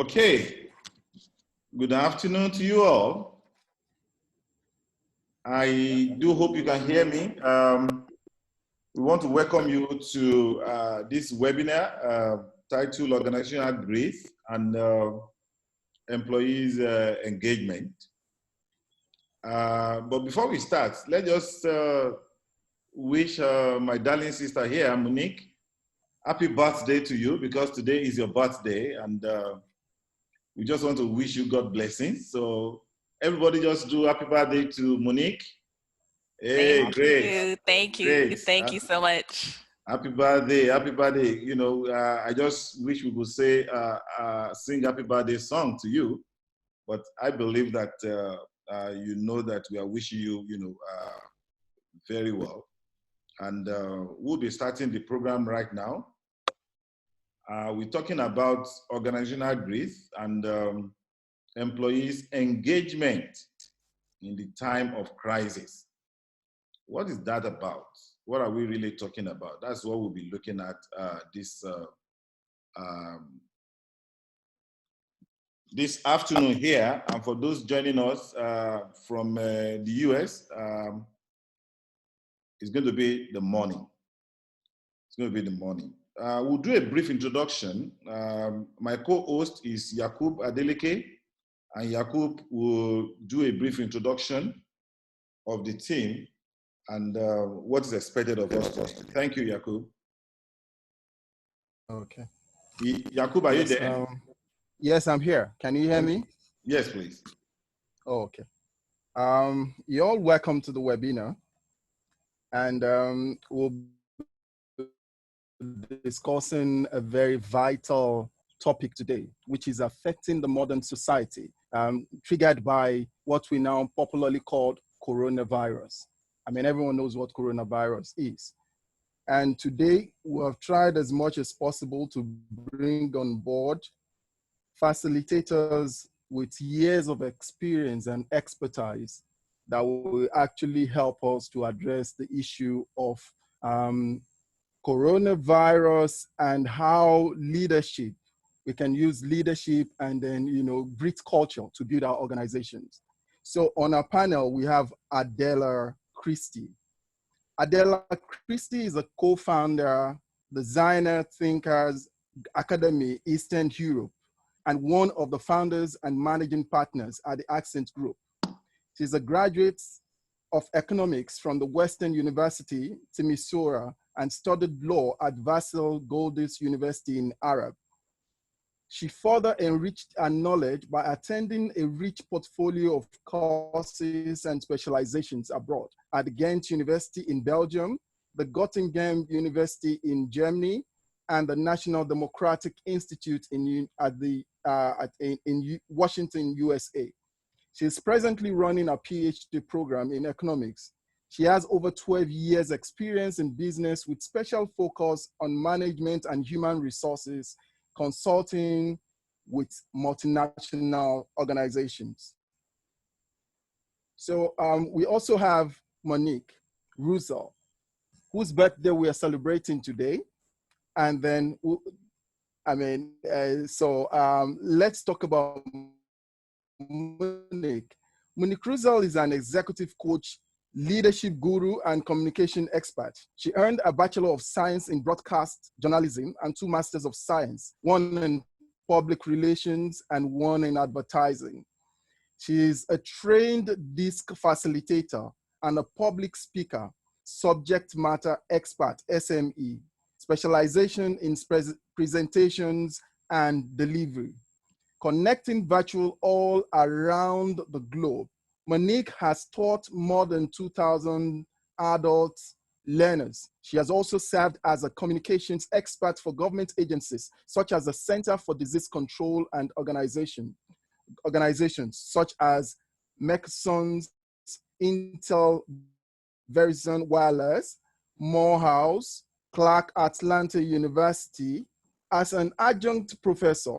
Okay, good afternoon to you all. I do hope you can hear me. We want to welcome you to this webinar titled Organizational Growth and Employees Engagement. But before we start, let's just wish my darling sister here, Monique, happy birthday to you, because today is your birthday, and we just want to wish you God blessings. So everybody just do happy birthday to Monique. Hey, great. Thank you so much. Happy birthday, happy birthday. You know, I just wish we could say, sing happy birthday song to you, but I believe that you know that we are wishing you, very well. And we'll be starting the program right now. We're talking about organizational growth and employees' engagement in the time of crisis. What is that about? What are we really talking about? That's what we'll be looking at this afternoon here. And for those joining us from the US, it's going to be the morning. It's going to be the morning. We'll do a brief introduction. My co-host is Yakub Adeleke, and Yakub will do a brief introduction of the team and what is expected of us today. Thank you, Yakub. Okay. Yakub, are you there? Yes, I'm here. Can you hear me? Yes, please. Oh, okay. You're all welcome to the webinar. And we'll be discussing a very vital topic today, which is affecting the modern society, triggered by what we now popularly call coronavirus. I mean, everyone knows what coronavirus is. And today, we have tried as much as possible to bring on board facilitators with years of experience and expertise that will actually help us to address the issue of coronavirus and how leadership, we can use leadership and then, grit culture to build our organizations. So on our panel, we have Adela Christie. Adela Christie is a co-founder, designer, thinkers, Academy, Eastern Europe, and one of the founders and managing partners at the Accent Group. She's a graduate of economics from the Western University, Timisoara, and studied law at Vassal Goldis University in Arab. She further enriched her knowledge by attending a rich portfolio of courses and specializations abroad at the Ghent University in Belgium, the Göttingen University in Germany, and the National Democratic Institute in Washington, USA. She is presently running a PhD program in economics. She has over 12 years experience in business with special focus on management and human resources, consulting with multinational organizations. So we also have Monique Russell, whose birthday we are celebrating today. And then, let's talk about Monique. Monique Russell is an executive coach, leadership guru, and communication expert. She earned a Bachelor of Science in Broadcast Journalism and 2 Masters of Science, one in Public Relations and one in Advertising. She is a trained DISC facilitator and a public speaker, subject matter expert, SME, specialization in presentations and delivery. Connecting virtual all around the globe, Monique has taught more than 2,000 adult learners. She has also served as a communications expert for government agencies, such as the Center for Disease Control and organizations such as Mexons, Intel, Verizon Wireless, Morehouse, Clark Atlanta University. As an adjunct professor,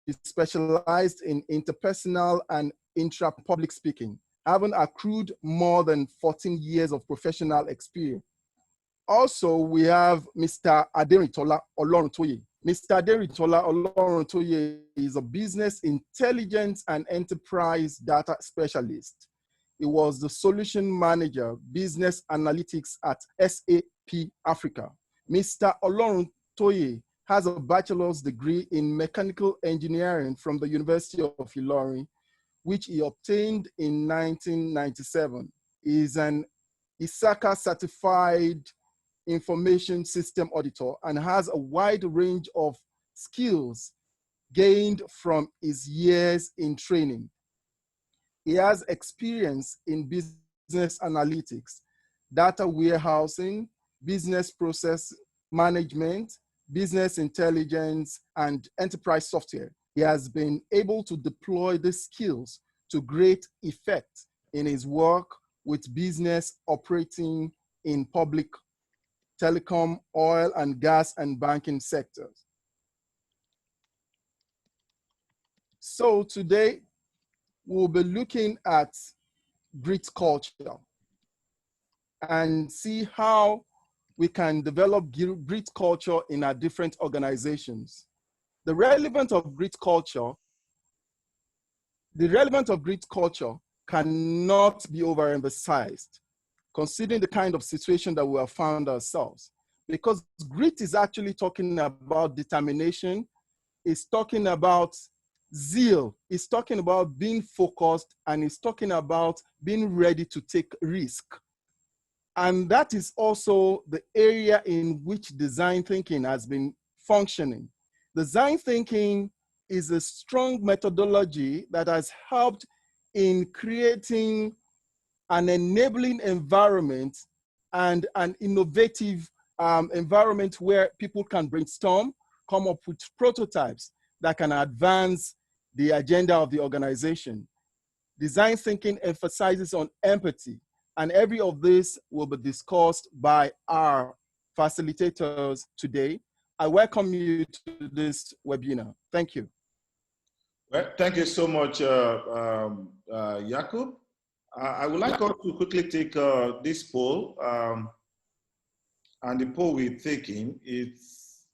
she specialized in interpersonal and intra-public speaking, having accrued more than 14 years of professional experience. Also, we have Mr. Aderintola Oloruntoye. Mr. Aderintola Oloruntoye is a business intelligence and enterprise data specialist. He was the solution manager, business analytics at SAP Africa. Mr. Oloruntoye has a bachelor's degree in mechanical engineering from the University of Ilorin, which he obtained in 1997. He is an ISACA certified information system auditor and has a wide range of skills gained from his years in training. He has experience in business analytics, data warehousing, business process management, business intelligence, and enterprise software. He has been able to deploy these skills to great effect in his work with business operating in public telecom, oil and gas, and banking sectors. So today, we'll be looking at grit culture and see how we can develop grit culture in our different organizations. The relevance of grit culture cannot be overemphasized, considering the kind of situation that we have found ourselves. Because grit is actually talking about determination, it's talking about zeal, it's talking about being focused, and it's talking about being ready to take risk. And that is also the area in which design thinking has been functioning. Design thinking is a strong methodology that has helped in creating an enabling environment and an innovative environment where people can brainstorm, come up with prototypes that can advance the agenda of the organization. Design thinking emphasizes on empathy, and every of this will be discussed by our facilitators today. I welcome you to this webinar. Thank you. Well, thank you so much, Jakub. I would like us to quickly take this poll, and the poll we're taking is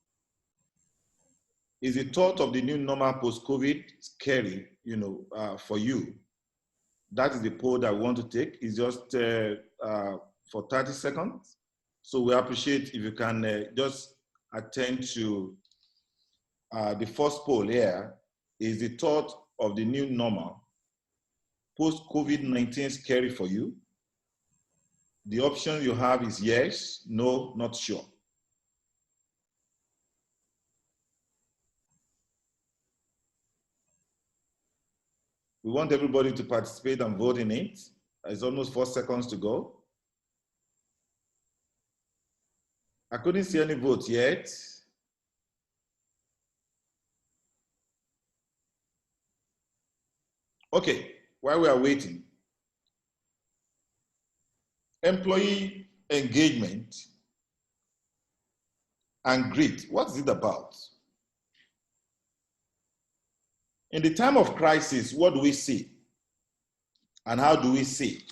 the thought of the new normal post-COVID scary, for you? That is the poll that we want to take. It's just for 30 seconds. So we appreciate if you can just attend to the first poll here. Is the thought of the new normal post-COVID-19 scary for you? The option you have is yes, no, not sure. We want everybody to participate and vote in it. It's almost 4 seconds to go. I couldn't see any votes yet. Okay, while we are waiting, employee engagement and grit, what is it about? In the time of crisis, what do we see? And how do we see?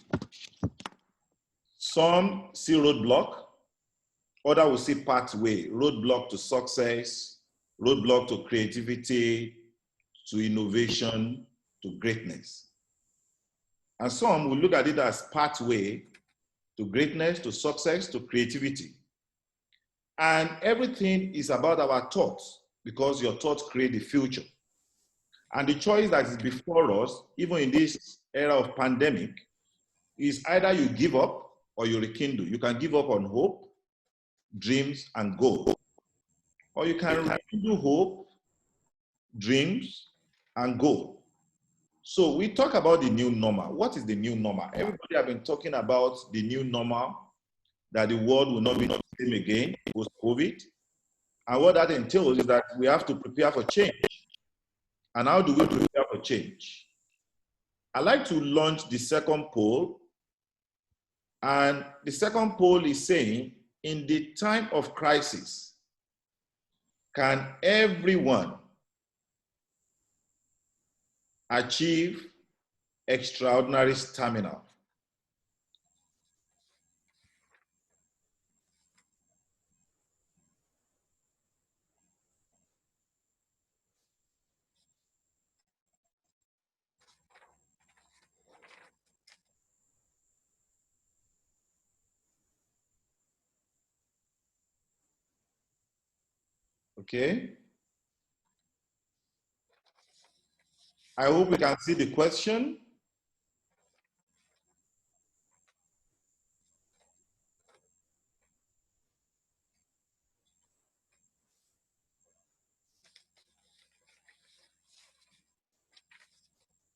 Some see roadblock, others will see pathway, roadblock to success, roadblock to creativity, to innovation, to greatness. And some will look at it as pathway to greatness, to success, to creativity. And everything is about our thoughts, because your thoughts create the future. And the choice that is before us, even in this era of pandemic, is either you give up or you rekindle. You can give up on hope, dreams, and goal. Or you can rekindle hope, dreams, and goal. So we talk about the new normal. What is the new normal? Everybody have been talking about the new normal, that the world will not be the same again post-COVID. And what that entails is that we have to prepare for change. And how do we prepare for change? I'd like to launch the second poll. And the second poll is saying, in the time of crisis, can everyone achieve extraordinary stamina? Okay. I hope we can see the question.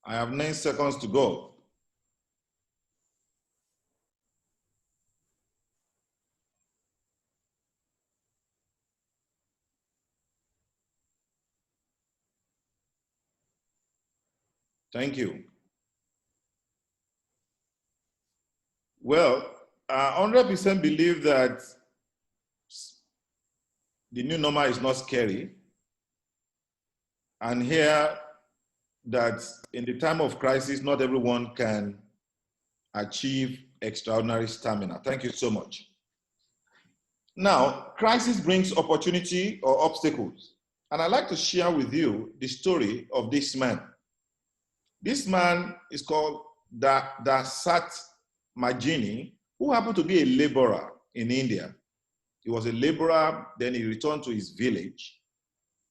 I have 9 seconds to go. Thank you. Well, I 100% believe that the new normal is not scary. And here that in the time of crisis, not everyone can achieve extraordinary stamina. Thank you so much. Now, crisis brings opportunity or obstacles. And I'd like to share with you the story of this man. This man is called Dasat Majini, who happened to be a laborer in India. He was a laborer, then he returned to his village.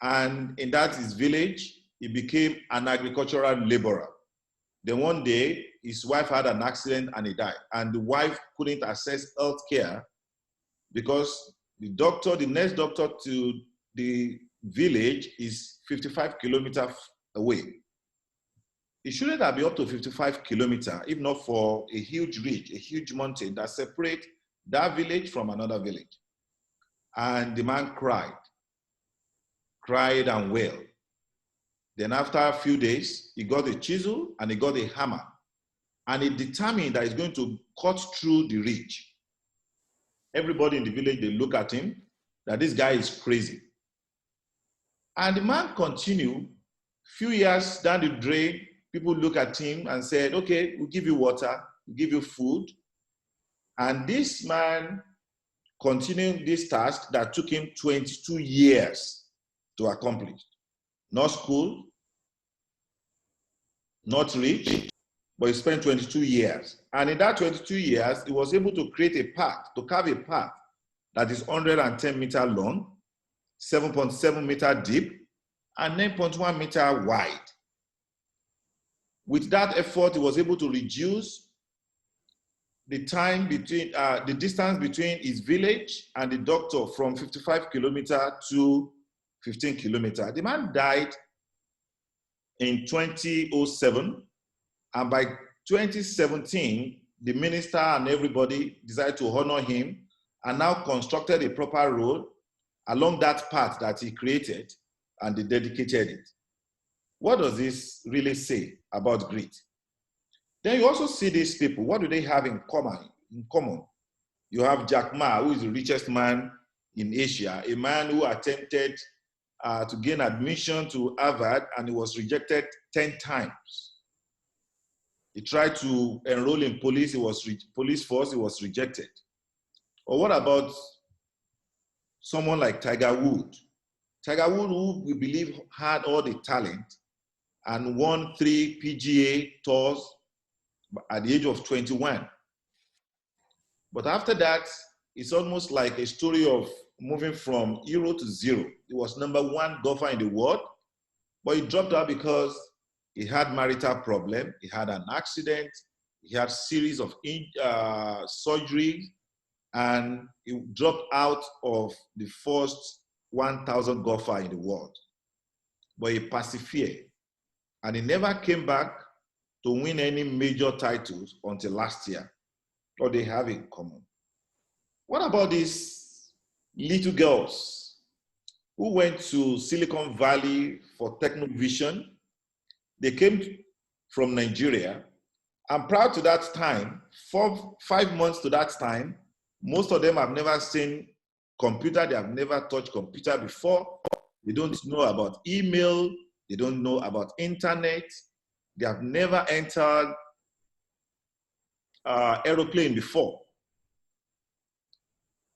And in that his village, he became an agricultural laborer. Then one day, his wife had an accident and he died. And the wife couldn't access health care because the next doctor to the village is 55 kilometers away. It shouldn't have been up to 55 kilometers, if not for a huge ridge, a huge mountain that separates that village from another village. And the man cried and wailed. Then after a few days, he got a chisel and he got a hammer. And he determined that he's going to cut through the ridge. Everybody in the village, they look at him, that this guy is crazy. And the man continued. Few years down the drain, people look at him and said, okay, we'll give you water, we'll give you food. And this man continued this task that took him 22 years to accomplish. Not school, not rich, but he spent 22 years. And in that 22 years, he was able to create a path, to carve a path that is 110 meters long, 7.7 meters deep, and 9.1 meters wide. With that effort, he was able to reduce the time between, the distance between his village and the doctor from 55 kilometers to 15 kilometers. The man died in 2007, and by 2017, the minister and everybody decided to honor him and now constructed a proper road along that path that he created, and they dedicated it. What does this really say about grit? Then you also see these people. What do they have in common? You have Jack Ma, who is the richest man in Asia, a man who attempted to gain admission to Harvard and he was rejected 10 times. He tried to enroll in police force, he was rejected. Or what about someone like Tiger Woods? Tiger Woods, who we believe had all the talent and won 3 PGA tours at the age of 21. But after that, it's almost like a story of moving from hero to zero. He was #1 golfer in the world, but he dropped out because he had marital problem, he had an accident, he had series of surgeries, and he dropped out of the first 1,000 golfer in the world. But he persevered, and he never came back to win any major titles until last year. What they have in common. What about these little girls who went to Silicon Valley for technovision? They came from Nigeria, and prior to that time, 5 months to that time, most of them have never seen computer, they have never touched computer before, they don't know about email, they don't know about internet, they have never entered aeroplane before.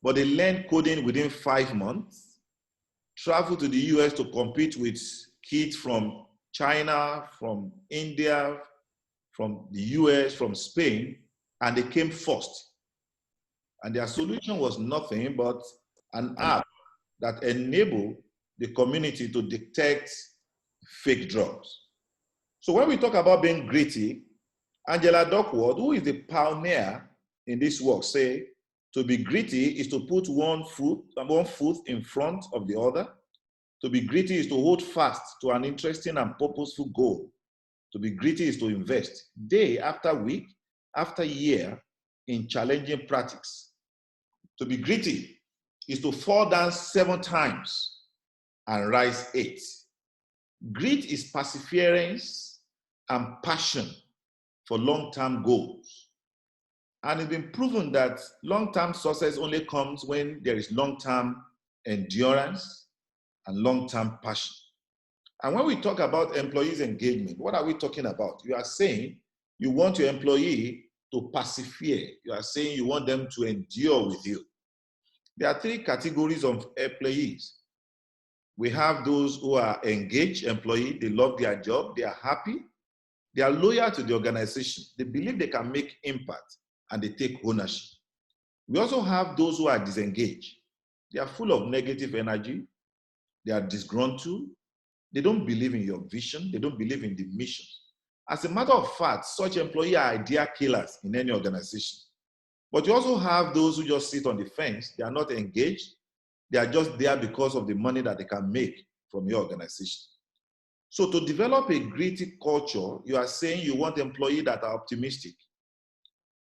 But they learned coding within 5 months, traveled to the US to compete with kids from China, from India, from the US, from Spain, and they came first. And their solution was nothing but an app that enabled the community to detect fake drugs. So when we talk about being gritty, Angela Duckworth, who is the pioneer in this work, say to be gritty is to put one foot in front of the other. To be gritty is to hold fast to an interesting and purposeful goal. To be gritty is to invest day after week, after year in challenging practice. To be gritty is to fall down 7 times and rise 8. Grit is perseverance and passion for long-term goals. And it's been proven that long-term success only comes when there is long-term endurance and long-term passion. And when we talk about employees' engagement, what are we talking about? You are saying you want your employee to persevere. You are saying you want them to endure with you. There are 3 categories of employees. We have those who are engaged employees. They love their job. They are happy. They are loyal to the organization. They believe they can make impact and they take ownership. We also have those who are disengaged. They are full of negative energy. They are disgruntled. They don't believe in your vision. They don't believe in the mission. As a matter of fact, such employees are idea killers in any organization. But you also have those who just sit on the fence. They are not engaged. They are just there because of the money that they can make from your organization. So to develop a gritty culture, you are saying you want employees that are optimistic.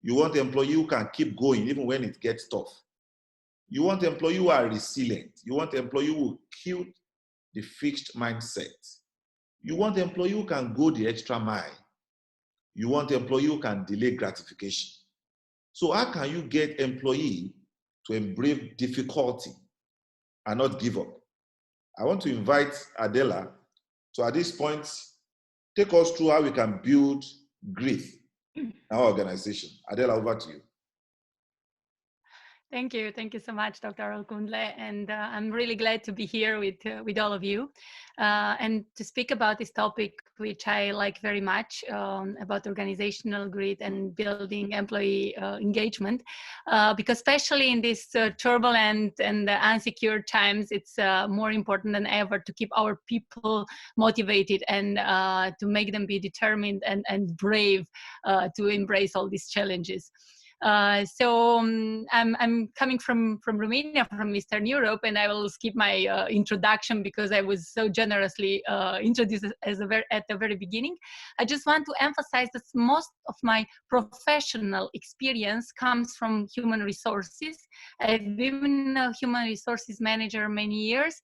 You want employees who can keep going even when it gets tough. You want employees who are resilient. You want employees who will kill the fixed mindset. You want employees who can go the extra mile. You want employees who can delay gratification. So how can you get employees to embrace difficulty and not give up? I want to invite Adela to, at this point, take us through how we can build grit in our organization. Adela, over to you. Thank you. Thank you so much, Dr. Alkundle. And I'm really glad to be here with all of you and to speak about this topic, which I like very much, about organizational grit and building employee engagement, because especially in these turbulent and unsecure times, it's more important than ever to keep our people motivated and to make them be determined and brave to embrace all these challenges. I'm coming from Romania, from Eastern Europe, and I will skip my introduction because I was so generously introduced at the very beginning. I just want to emphasize that most of my professional experience comes from human resources. I've been a human resources manager many years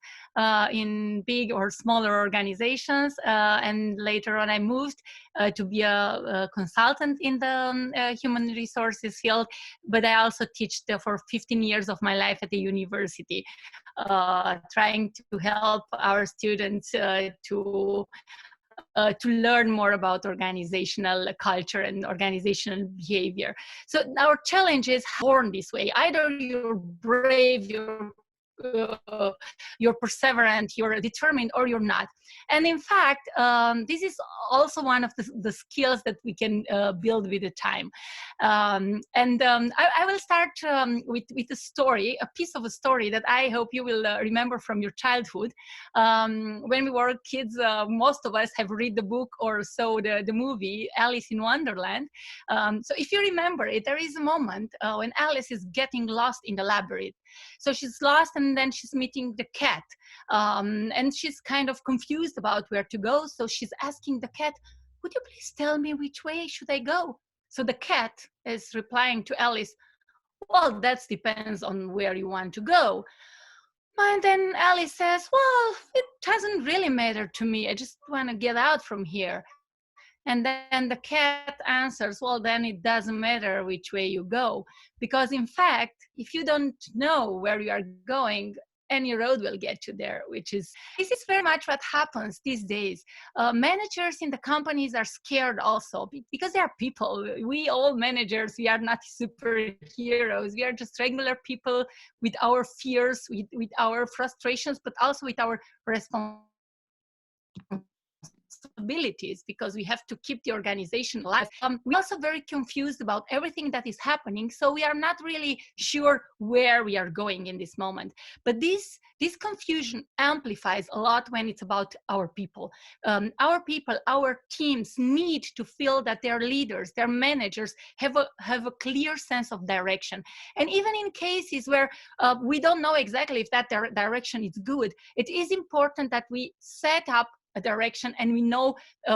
in big or smaller organizations, and later on I moved to be a consultant in the human resources field, but I also teach for 15 years of my life at the university, trying to help our students to learn more about organizational culture and organizational behavior. So our challenge is born this way. Either you're brave, you're perseverant, you're determined, or you're not. And in fact, this is also one of the skills that we can build with the time. I will start with a story, a piece of a story that I hope you will remember from your childhood. When we were kids, most of us have read the book or saw the movie Alice in Wonderland. So if you remember it, there is a moment when Alice is getting lost in the labyrinth. So she's lost, and then she's meeting the cat, and she's kind of confused about where to go. So she's asking the cat, "Would you please tell me which way should I go?" So the cat is replying to Alice, "Well, that depends on where you want to go." And then Alice says, "Well, it doesn't really matter to me. I just want to get out from here." And then the cat answers, "Well, then it doesn't matter which way you go. Because in fact, if you don't know where you are going, any road will get you there," this is very much what happens these days. Managers in the companies are scared also because they are people. We all managers, we are not superheroes. We are just regular people with our fears, with our frustrations, but also with our responsibilities. responsibilities because we have to keep the organization alive. We're also very confused about everything that is happening, so we are not really sure where we are going in this moment. But this confusion amplifies a lot when it's about our people. Our teams need to feel that their leaders, their managers have a clear sense of direction. And even in cases where we don't know exactly if that direction is good, it is important that we set up a direction and we know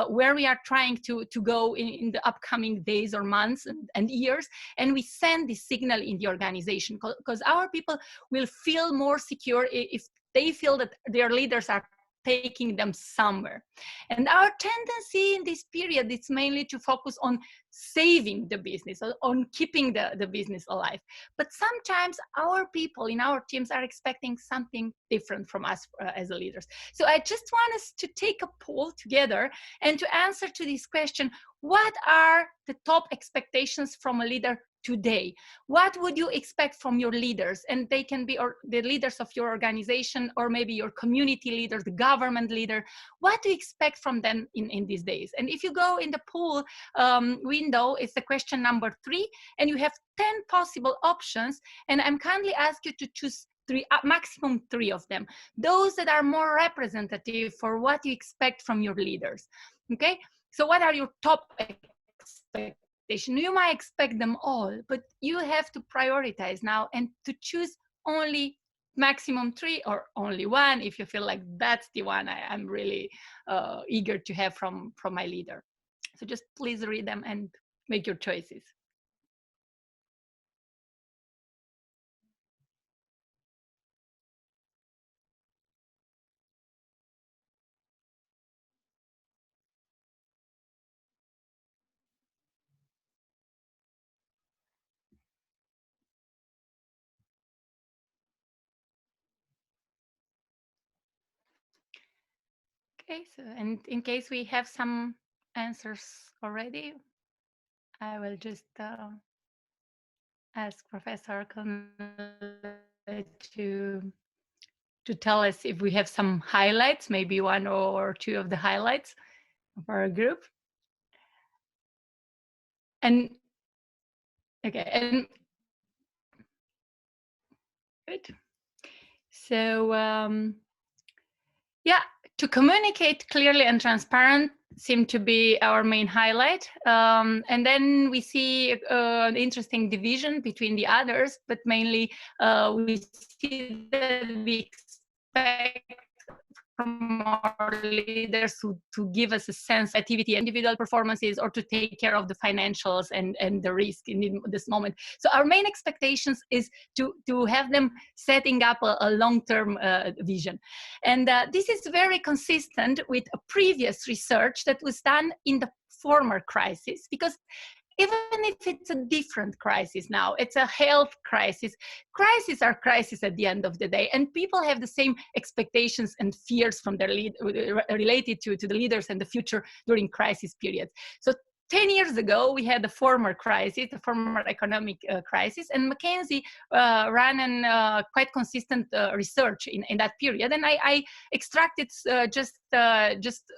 where we are trying to go in the upcoming days or months and years, and we send this signal in the organization, because our people will feel more secure if they feel that their leaders are taking them somewhere. And our tendency in this period is mainly to focus on saving the business, on keeping the business alive. But sometimes our people in our teams are expecting something different from us as leaders. So I just want us to take a poll together and to answer to this question: what are the top expectations from a leader today? What would you expect from your leaders? And they can be the leaders of your organization, or maybe your community leader, the government leader. What do you expect from them in these days? And if you go in the poll window, it's the question number 3, and you have 10 possible options. And I'm kindly ask you to choose 3, maximum 3 of them, those that are more representative for what you expect from your leaders. Okay, so what are your top expectations? You might expect them all, but you have to prioritize now and to choose only maximum 3 or only 1 if you feel like that's the one I'm really eager to have from my leader. So just please read them and make your choices. Okay, so and in case we have some answers already, I will just ask Professor to tell us if we have some highlights, maybe 1 or 2 of the highlights of our group. And okay, and good. So yeah, to communicate clearly and transparent seem to be our main highlight. And then we see an interesting division between the others, but mainly we see that we expect from our leaders to give us a sense of activity, individual performances, or to take care of the financials and the risk in this moment. So our main expectations is to have them setting up a long-term vision. And this is very consistent with a previous research that was done in the former crisis, because even if it's a different crisis now, it's a health crisis. Crises are crises at the end of the day, and people have the same expectations and fears from their related to the leaders and the future during crisis periods. So 10 years ago, we had the former crisis, the former economic crisis, and McKinsey ran an quite consistent research in that period. And I extracted just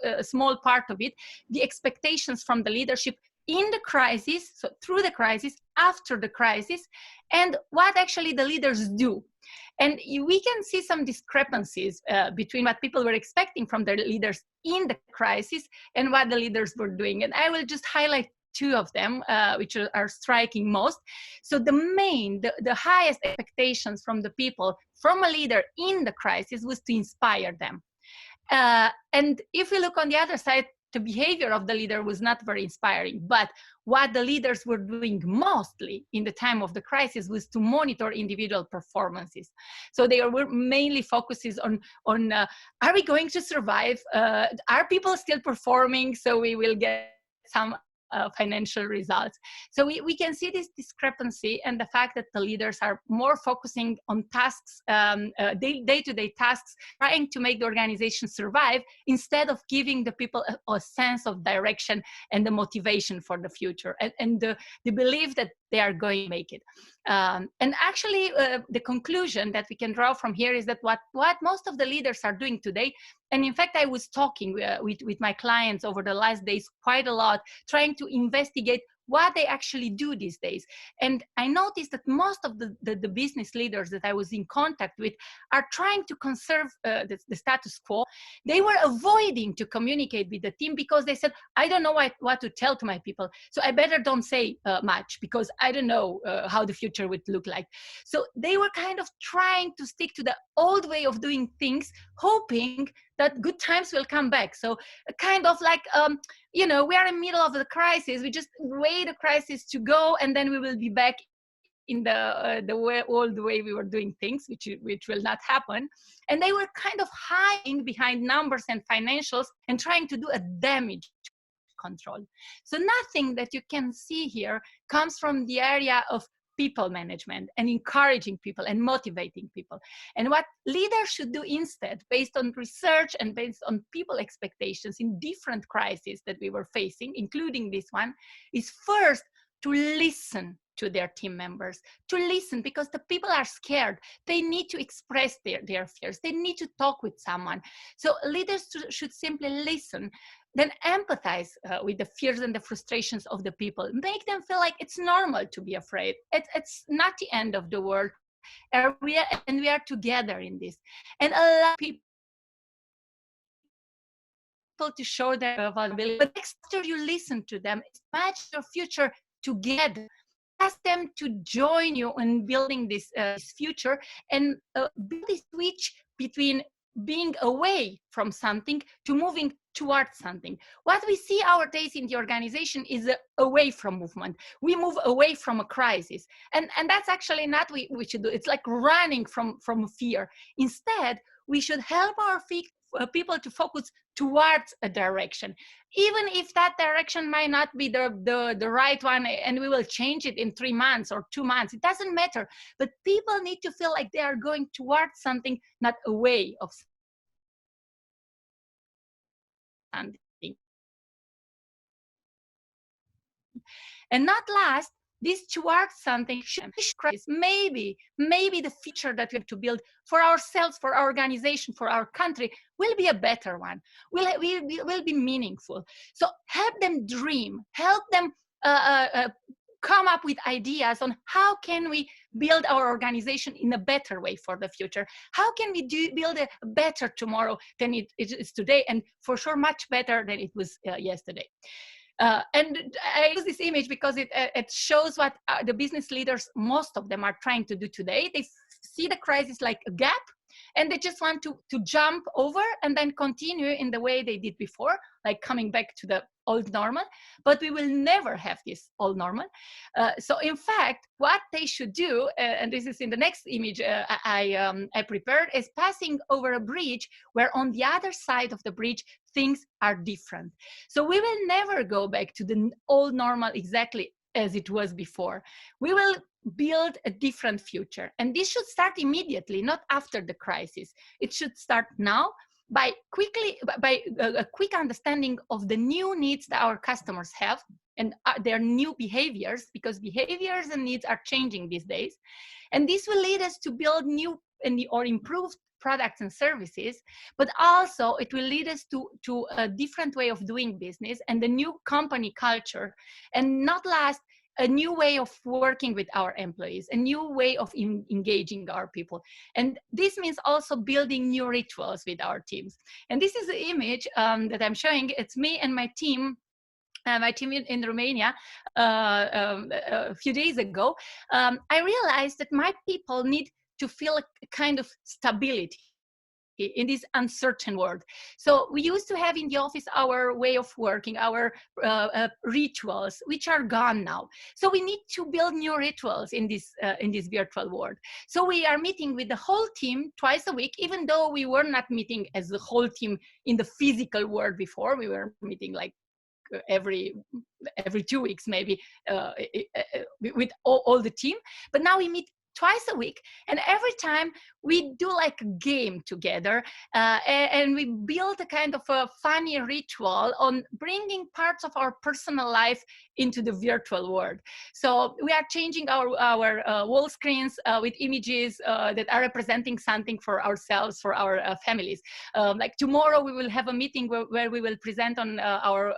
a small part of it, the expectations from the leadership in the crisis, so through the crisis, after the crisis, and what actually the leaders do. And we can see some discrepancies between what people were expecting from their leaders in the crisis and what the leaders were doing. And I will just highlight 2 of them, which are striking most. So the highest expectations from the people, from a leader in the crisis, was to inspire them. And if we look on the other side, the behavior of the leader was not very inspiring, but what the leaders were doing mostly in the time of the crisis was to monitor individual performances. So they were mainly focuses on are we going to survive? Are people still performing so we will get some financial results? So we can see this discrepancy, and the fact that the leaders are more focusing on tasks, day-to-day tasks, trying to make the organization survive instead of giving the people a sense of direction and the motivation for the future, and the belief that they are going to make it. And actually, the conclusion that we can draw from here is that what most of the leaders are doing today, and in fact, I was talking with my clients over the last days quite a lot, trying to investigate what they actually do these days. And I noticed that most of the business leaders that I was in contact with are trying to conserve the status quo. They were avoiding to communicate with the team because they said, I don't know what to tell to my people, so I better don't say much because I don't know how the future would look like. So they were kind of trying to stick to the old way of doing things, hoping that good times will come back. So kind of like, you know, we are in the middle of the crisis. We just wait the crisis to go, and then we will be back in the old way we were doing things, which will not happen. And they were kind of hiding behind numbers and financials and trying to do a damage control. So nothing that you can see here comes from the area of people management and encouraging people and motivating people. And what leaders should do instead, based on research and based on people expectations in different crises that we were facing, including this one, is first to listen to their team members, to listen, because the people are scared. They need to express their fears. They need to talk with someone. So leaders should simply listen, then empathize with the fears and the frustrations of the people. Make them feel like it's normal to be afraid. It's not the end of the world. And we are together in this. And allow people to show their vulnerability. But after you listen to them, imagine your future together. Ask them to join you in building this future, and build this switch between being away from something to moving towards something. What we see nowadays in the organization is an away from movement. We move away from a crisis. And that's actually not what we should do. It's like running from fear. Instead, we should help our people to focus towards a direction, even if that direction might not be the right one, and we will change it in 3 months or 2 months. It doesn't matter. But people need to feel like they are going towards something, not away of something. And not last, this towards something crisis, maybe the future that we have to build for ourselves, for our organization, for our country, will be a better one, will be meaningful. So help them dream, help them come up with ideas on how can we build our organization in a better way for the future. How can we build a better tomorrow than it is today, and for sure much better than it was yesterday. And I use this image because it shows what the business leaders, most of them, are trying to do today. They see the crisis like a gap, and they just want to jump over and then continue in the way they did before, like coming back to the old normal. But we will never have this old normal. So in fact, what they should do, and this is in the next image I prepared, is passing over a bridge where on the other side of the bridge, things are different. So we will never go back to the old normal exactly as it was before. We will build a different future. And this should start immediately, not after the crisis. It should start now by a quick understanding of the new needs that our customers have and their new behaviors, because behaviors and needs are changing these days. And this will lead us to build new or improved products and services, but also it will lead us to a different way of doing business and the new company culture, and not last, a new way of working with our employees, a new way of engaging our people. And this means also building new rituals with our teams. And this is the image that I'm showing. It's me and my team in Romania a few days ago. I realized that my people need to feel a kind of stability in this uncertain world. So we used to have in the office our way of working, our rituals, which are gone now. So we need to build new rituals in this virtual world. So we are meeting with the whole team twice a week, even though we were not meeting as the whole team in the physical world before. We were meeting like every 2 weeks maybe with all the team. But now we meet twice a week. And every time we do like a game together, and we build a kind of a funny ritual on bringing parts of our personal life into the virtual world. So we are changing our wall screens with images that are representing something for ourselves, for our families. Like tomorrow we will have a meeting where we will present on our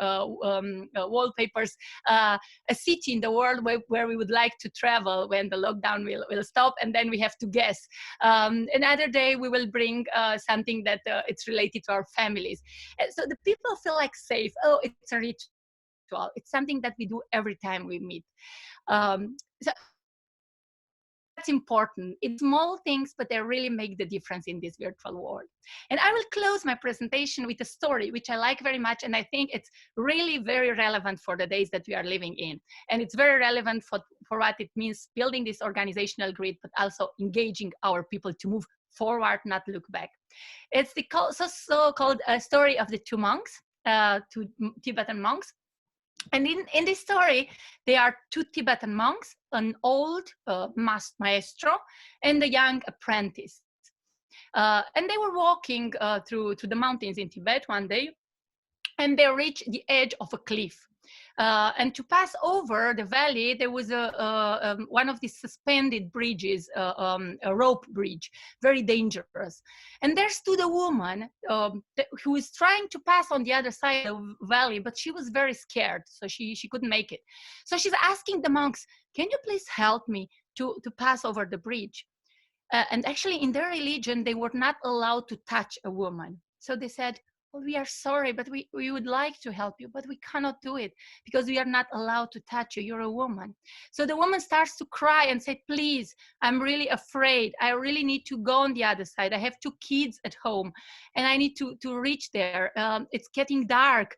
wallpapers a city in the world where we would like to travel when the lockdown will stop, and then we have to guess. Another day we will bring something that it's related to our families. And so the people feel like safe. Oh, it's a ritual. It's something that we do every time we meet. So that's important. It's small things, but they really make the difference in this virtual world. And I will close my presentation with a story, which I like very much. And I think it's really very relevant for the days that we are living in. And it's very relevant for what it means building this organizational grid, but also engaging our people to move forward, not look back. It's the so-called story of the two monks, two Tibetan monks. And in this story, there are two Tibetan monks, an old maestro and a young apprentice. And they were walking through the mountains in Tibet one day, and they reached the edge of a cliff. And to pass over the valley, there was one of these suspended bridges, a rope bridge, very dangerous. And there stood a woman who was trying to pass on the other side of the valley, but she was very scared, so she couldn't make it. So she's asking the monks, can you please help me to pass over the bridge? And actually in their religion, they were not allowed to touch a woman. So they said, well, we are sorry, but we would like to help you, but we cannot do it because we are not allowed to touch you. You're a woman. So the woman starts to cry and say, please, I'm really afraid. I really need to go on the other side. I have two kids at home and I need to reach there. It's getting dark.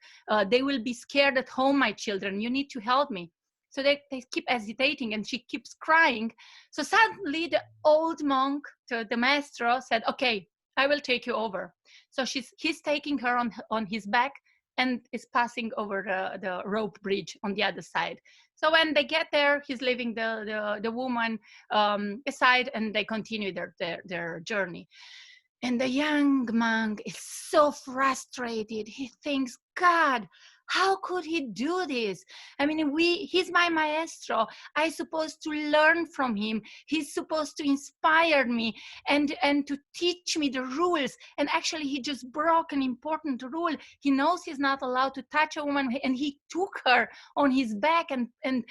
They will be scared at home, my children. You need to help me. So they keep hesitating and she keeps crying. So suddenly the old monk, the maestro, said, okay, I will take you over. So he's taking her on his back and is passing over the rope bridge on the other side. So when they get there, he's leaving the woman aside and they continue their journey. And the young monk is so frustrated. He thinks, God, how could he do this? I mean, he's my maestro. I'm supposed to learn from him. He's supposed to inspire me and to teach me the rules. And actually, he just broke an important rule. He knows he's not allowed to touch a woman, and he took her on his back and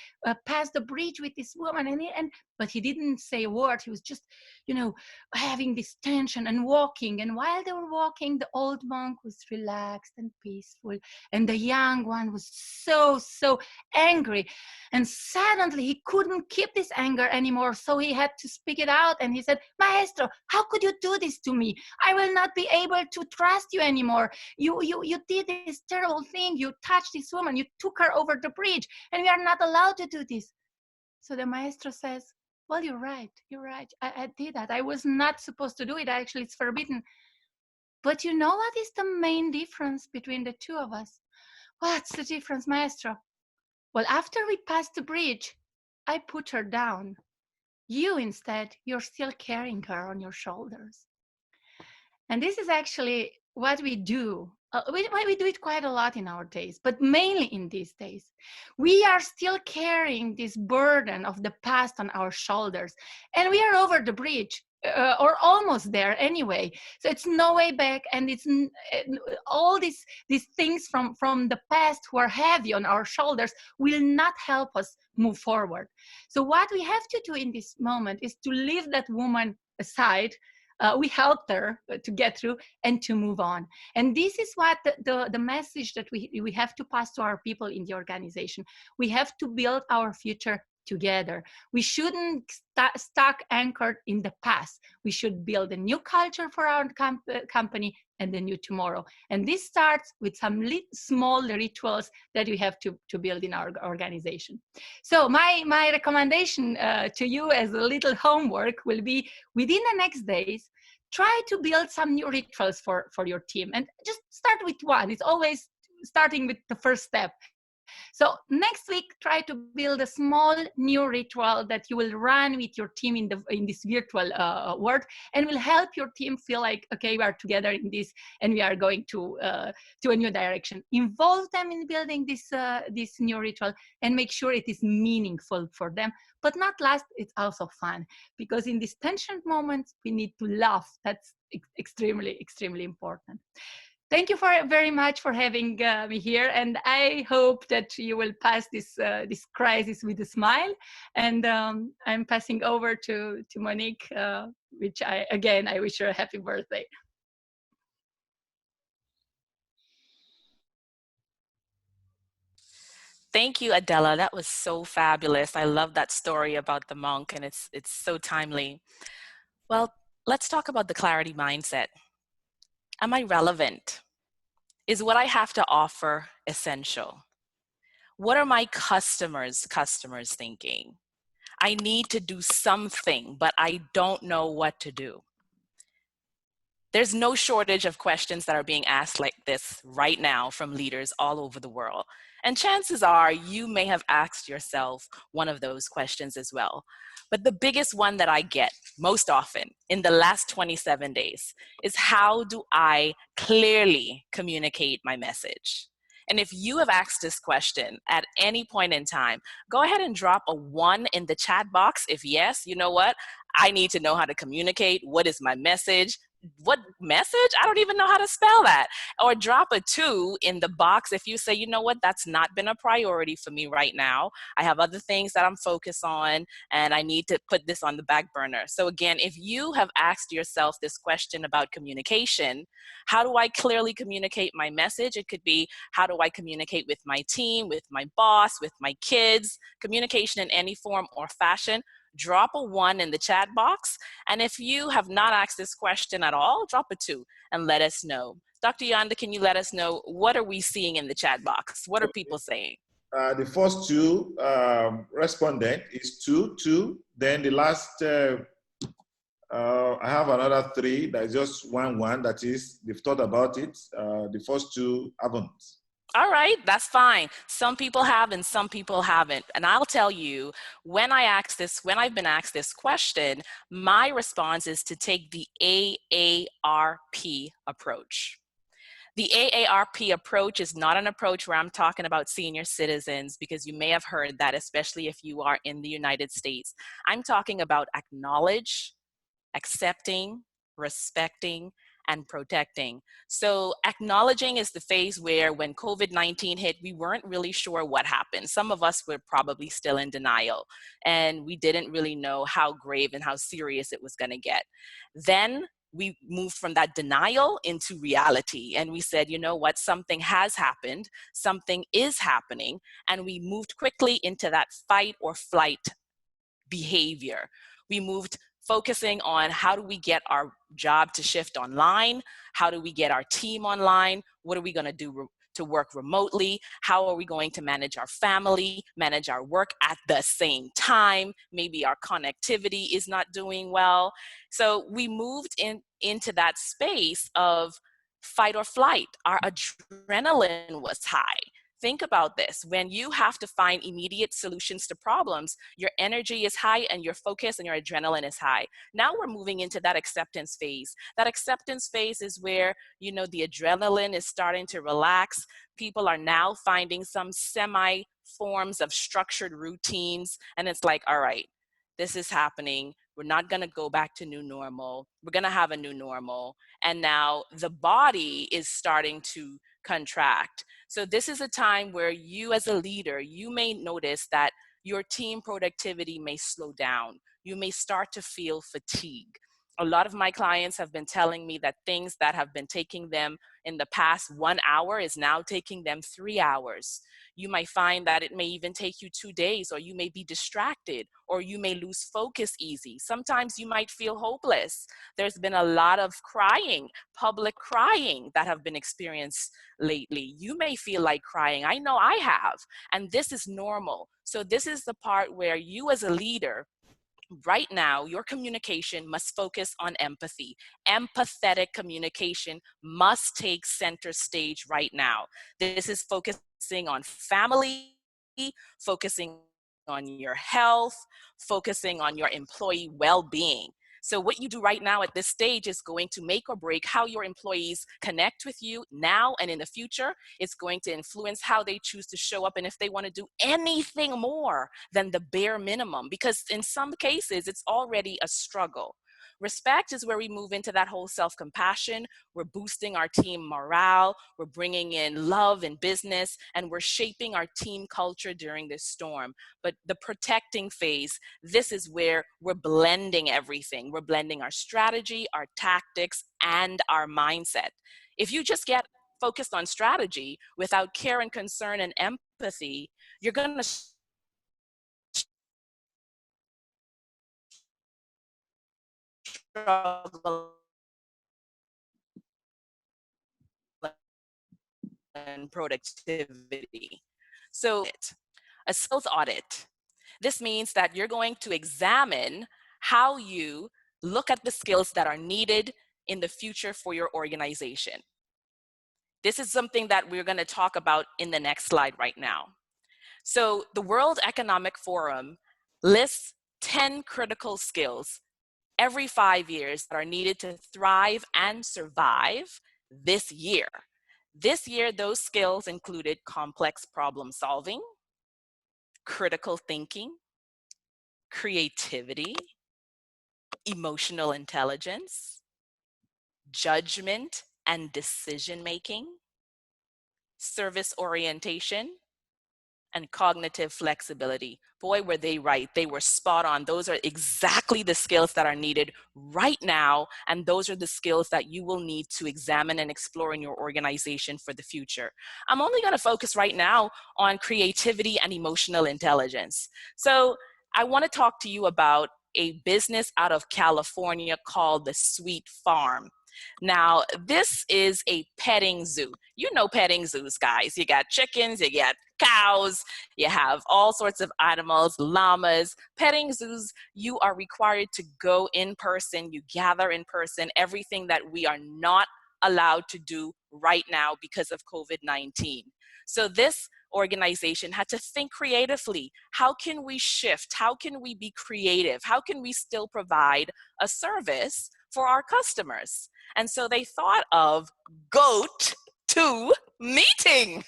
passed the bridge with this woman. But he didn't say a word. He was just, having this tension and walking. And while they were walking, the old monk was relaxed and peaceful. And the young one was so angry. And suddenly he couldn't keep this anger anymore. So he had to speak it out. And he said, Maestro, how could you do this to me? I will not be able to trust you anymore. You did this terrible thing. You touched this woman. You took her over the bridge. And we are not allowed to do this. So the maestro says, well, you're right. I did that. I was not supposed to do it. Actually, it's forbidden. But you know what is the main difference between the two of us? What's the difference, maestro? Well, after we passed the bridge, I put her down. You instead, you're still carrying her on your shoulders. And this is actually what we do. We do it quite a lot in our days, but mainly in these days. We are still carrying this burden of the past on our shoulders, and we are over the bridge, or almost there anyway. So it's no way back, and it's all these things from the past who are heavy on our shoulders will not help us move forward. So what we have to do in this moment is to leave that woman aside. We helped her to get through and to move on. And this is what the message that we have to pass to our people in the organization. We have to build our future together. We shouldn't stuck anchored in the past. We should build a new culture for our company and the new tomorrow. And this starts with some small rituals that we have to build in our organization. So my recommendation to you as a little homework will be, within the next days, try to build some new rituals for your team, and just start with one. It's always starting with the first step. So next week, try to build a small new ritual that you will run with your team in this virtual world, and will help your team feel like, okay, we are together in this, and we are going to a new direction. Involve them in building this new ritual, and make sure it is meaningful for them. But not last, it's also fun, because in these tension moments, we need to laugh. That's extremely, extremely important. Thank you very much for having me here, and I hope that you will pass this crisis with a smile. And I'm passing over to Monique, which I wish her a happy birthday. Thank you, Adela. That was so fabulous. I love that story about the monk, and it's so timely. Well, let's talk about the clarity mindset. Am I relevant? Is what I have to offer essential? What are my customers thinking? I need to do something, but I don't know what to do. There's no shortage of questions that are being asked like this right now from leaders all over the world. And chances are you may have asked yourself one of those questions as well. But the biggest one that I get most often in the last 27 days is, how do I clearly communicate my message? And if you have asked this question at any point in time, go ahead and drop a 1 in the chat box. If yes, you know what? I need to know how to communicate. What is my message? What message? I don't even know how to spell that. Or drop a 2 in the box if you say, you know what, that's not been a priority for me right now. I have other things that I'm focused on, and I need to put this on the back burner. So again, if you have asked yourself this question about communication, how do I clearly communicate my message? It could be, how do I communicate with my team, with my boss, with my kids? Communication in any form or fashion. Drop a 1 in the chat box. And if you have not asked this question at all, drop a 2 and let us know. Dr. Yanda, can you let us know, what are we seeing in the chat box? What are people saying? The first 2 respondent is 2. Then the last, I have another 3 that is just 1. That is, they've thought about it. The first 2 haven't. All right, that's fine. Some people have and some people haven't. And I'll tell you, when I've been asked this question, my response is to take the AARP approach. The AARP approach is not an approach where I'm talking about senior citizens, because you may have heard that, especially if you are in the United States. I'm talking about acknowledge, accepting, respecting, and protecting. So acknowledging is the phase where, when COVID-19 hit, we weren't really sure what happened. Some of us were probably still in denial, and we didn't really know how grave and how serious it was going to get. Then we moved from that denial into reality, and we said, you know what, something has happened, something is happening, and we moved quickly into that fight or flight behavior. We moved focusing on, how do we get our job to shift online? How do we get our team online? What are we going to do to work remotely? How are we going to manage our family, manage our work at the same time? Maybe our connectivity is not doing well. So we moved into that space of fight or flight. Our adrenaline was high. Think about this. When you have to find immediate solutions to problems, your energy is high and your focus and your adrenaline is high. Now we're moving into that acceptance phase. That acceptance phase is where, you know, the adrenaline is starting to relax. People are now finding some semi forms of structured routines. And it's like, all right, this is happening. We're not going to go back to new normal. We're going to have a new normal. And now the body is starting to contract. So this is a time where you, as a leader, you may notice that your team productivity may slow down. You may start to feel fatigue. A lot of my clients have been telling me that things that have been taking them in the past 1 hour is now taking them 3 hours. You might find that it may even take you 2 days, or you may be distracted, or you may lose focus easy. Sometimes you might feel hopeless. There's been a lot of crying, public crying, that have been experienced lately. You may feel like crying. I know I have. And this is normal. So this is the part where you, as a leader, right now, your communication must focus on empathy. Empathetic communication must take center stage right now. This is focusing on family, focusing on your health, focusing on your employee well-being. So what you do right now at this stage is going to make or break how your employees connect with you now and in the future. It's going to influence how they choose to show up and if they want to do anything more than the bare minimum, because in some cases, it's already a struggle. Respect is where we move into that whole self-compassion. We're boosting our team morale. We're bringing in love in business, and we're shaping our team culture during this storm. But the protecting phase, this is where we're blending everything. We're blending our strategy, our tactics, and our mindset. If you just get focused on strategy without care and concern and empathy, you're going to struggle and productivity. So a skills audit. This means that you're going to examine how you look at the skills that are needed in the future for your organization. This is something that we're going to talk about in the next slide right now. So the World Economic Forum lists 10 critical skills every 5 years that are needed to thrive and survive this year. This year, those skills included complex problem solving, critical thinking, creativity, emotional intelligence, judgment and decision making, service orientation, and cognitive flexibility. Boy, were they right. They were spot on. Those are exactly the skills that are needed right now, and those are the skills that you will need to examine and explore in your organization for the future. I'm only going to focus right now on creativity and emotional intelligence. So I want to talk to you about a business out of California called the Sweet Farm. Now, this is a petting zoo. You know petting zoos, guys. You got chickens, you got cows, you have all sorts of animals, llamas. Petting zoos, you are required to go in person, you gather in person, everything that we are not allowed to do right now because of COVID-19. So this organization had to think creatively. How can we shift? How can we be creative? How can we still provide a service for our customers? And so they thought of goat to meeting.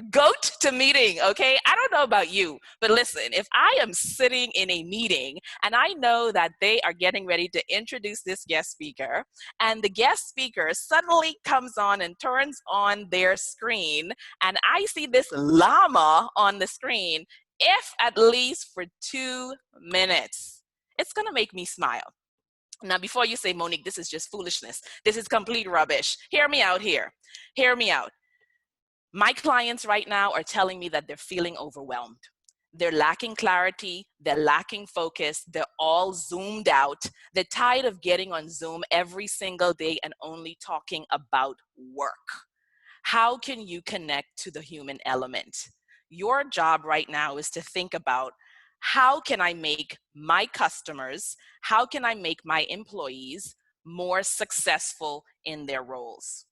Goat to meeting, okay? I don't know about you, but listen, if I am sitting in a meeting and I know that they are getting ready to introduce this guest speaker, and the guest speaker suddenly comes on and turns on their screen, and I see this llama on the screen, if at least for 2 minutes, it's gonna make me smile. Now, before you say, Monique, this is just foolishness, this is complete rubbish, hear me out here. Hear me out. My clients right now are telling me that they're feeling overwhelmed. They're lacking clarity, they're lacking focus, they're all zoomed out. They're tired of getting on Zoom every single day and only talking about work. How can you connect to the human element? Your job right now is to think about, how can I make my customers, how can I make my employees more successful in their roles?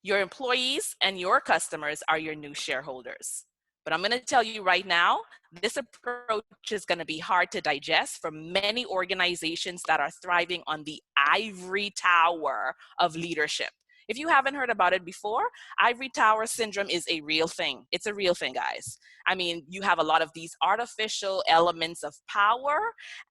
Your employees and your customers are your new shareholders. But I'm going to tell you right now, this approach is going to be hard to digest for many organizations that are thriving on the ivory tower of leadership. If you haven't heard about it before, ivory tower syndrome is a real thing. It's a real thing, guys. I mean, you have a lot of these artificial elements of power,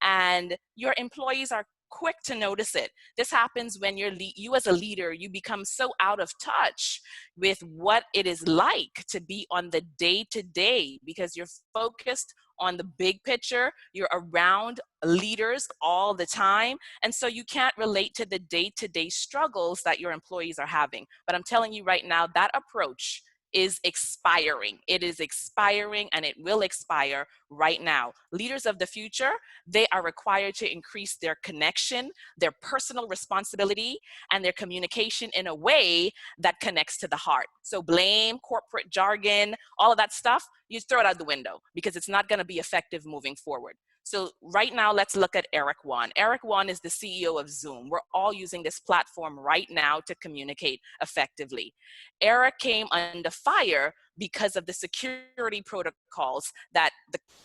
and your employees are quick to notice it. This happens when you as a leader, you become so out of touch with what it is like to be on the day-to-day because you're focused on the big picture, you're around leaders all the time, and so you can't relate to the day-to-day struggles that your employees are having. But I'm telling you right now, that approach is expiring. It is expiring, and it will expire right now. Leaders of the future, they are required to increase their connection, their personal responsibility, and their communication in a way that connects to the heart. So blame, corporate jargon, all of that stuff, you throw it out the window because it's not going to be effective moving forward. So right now, let's look at Eric Wan. Eric Wan is the CEO of Zoom. We're all using this platform right now to communicate effectively. Eric came under fire because of the security protocols that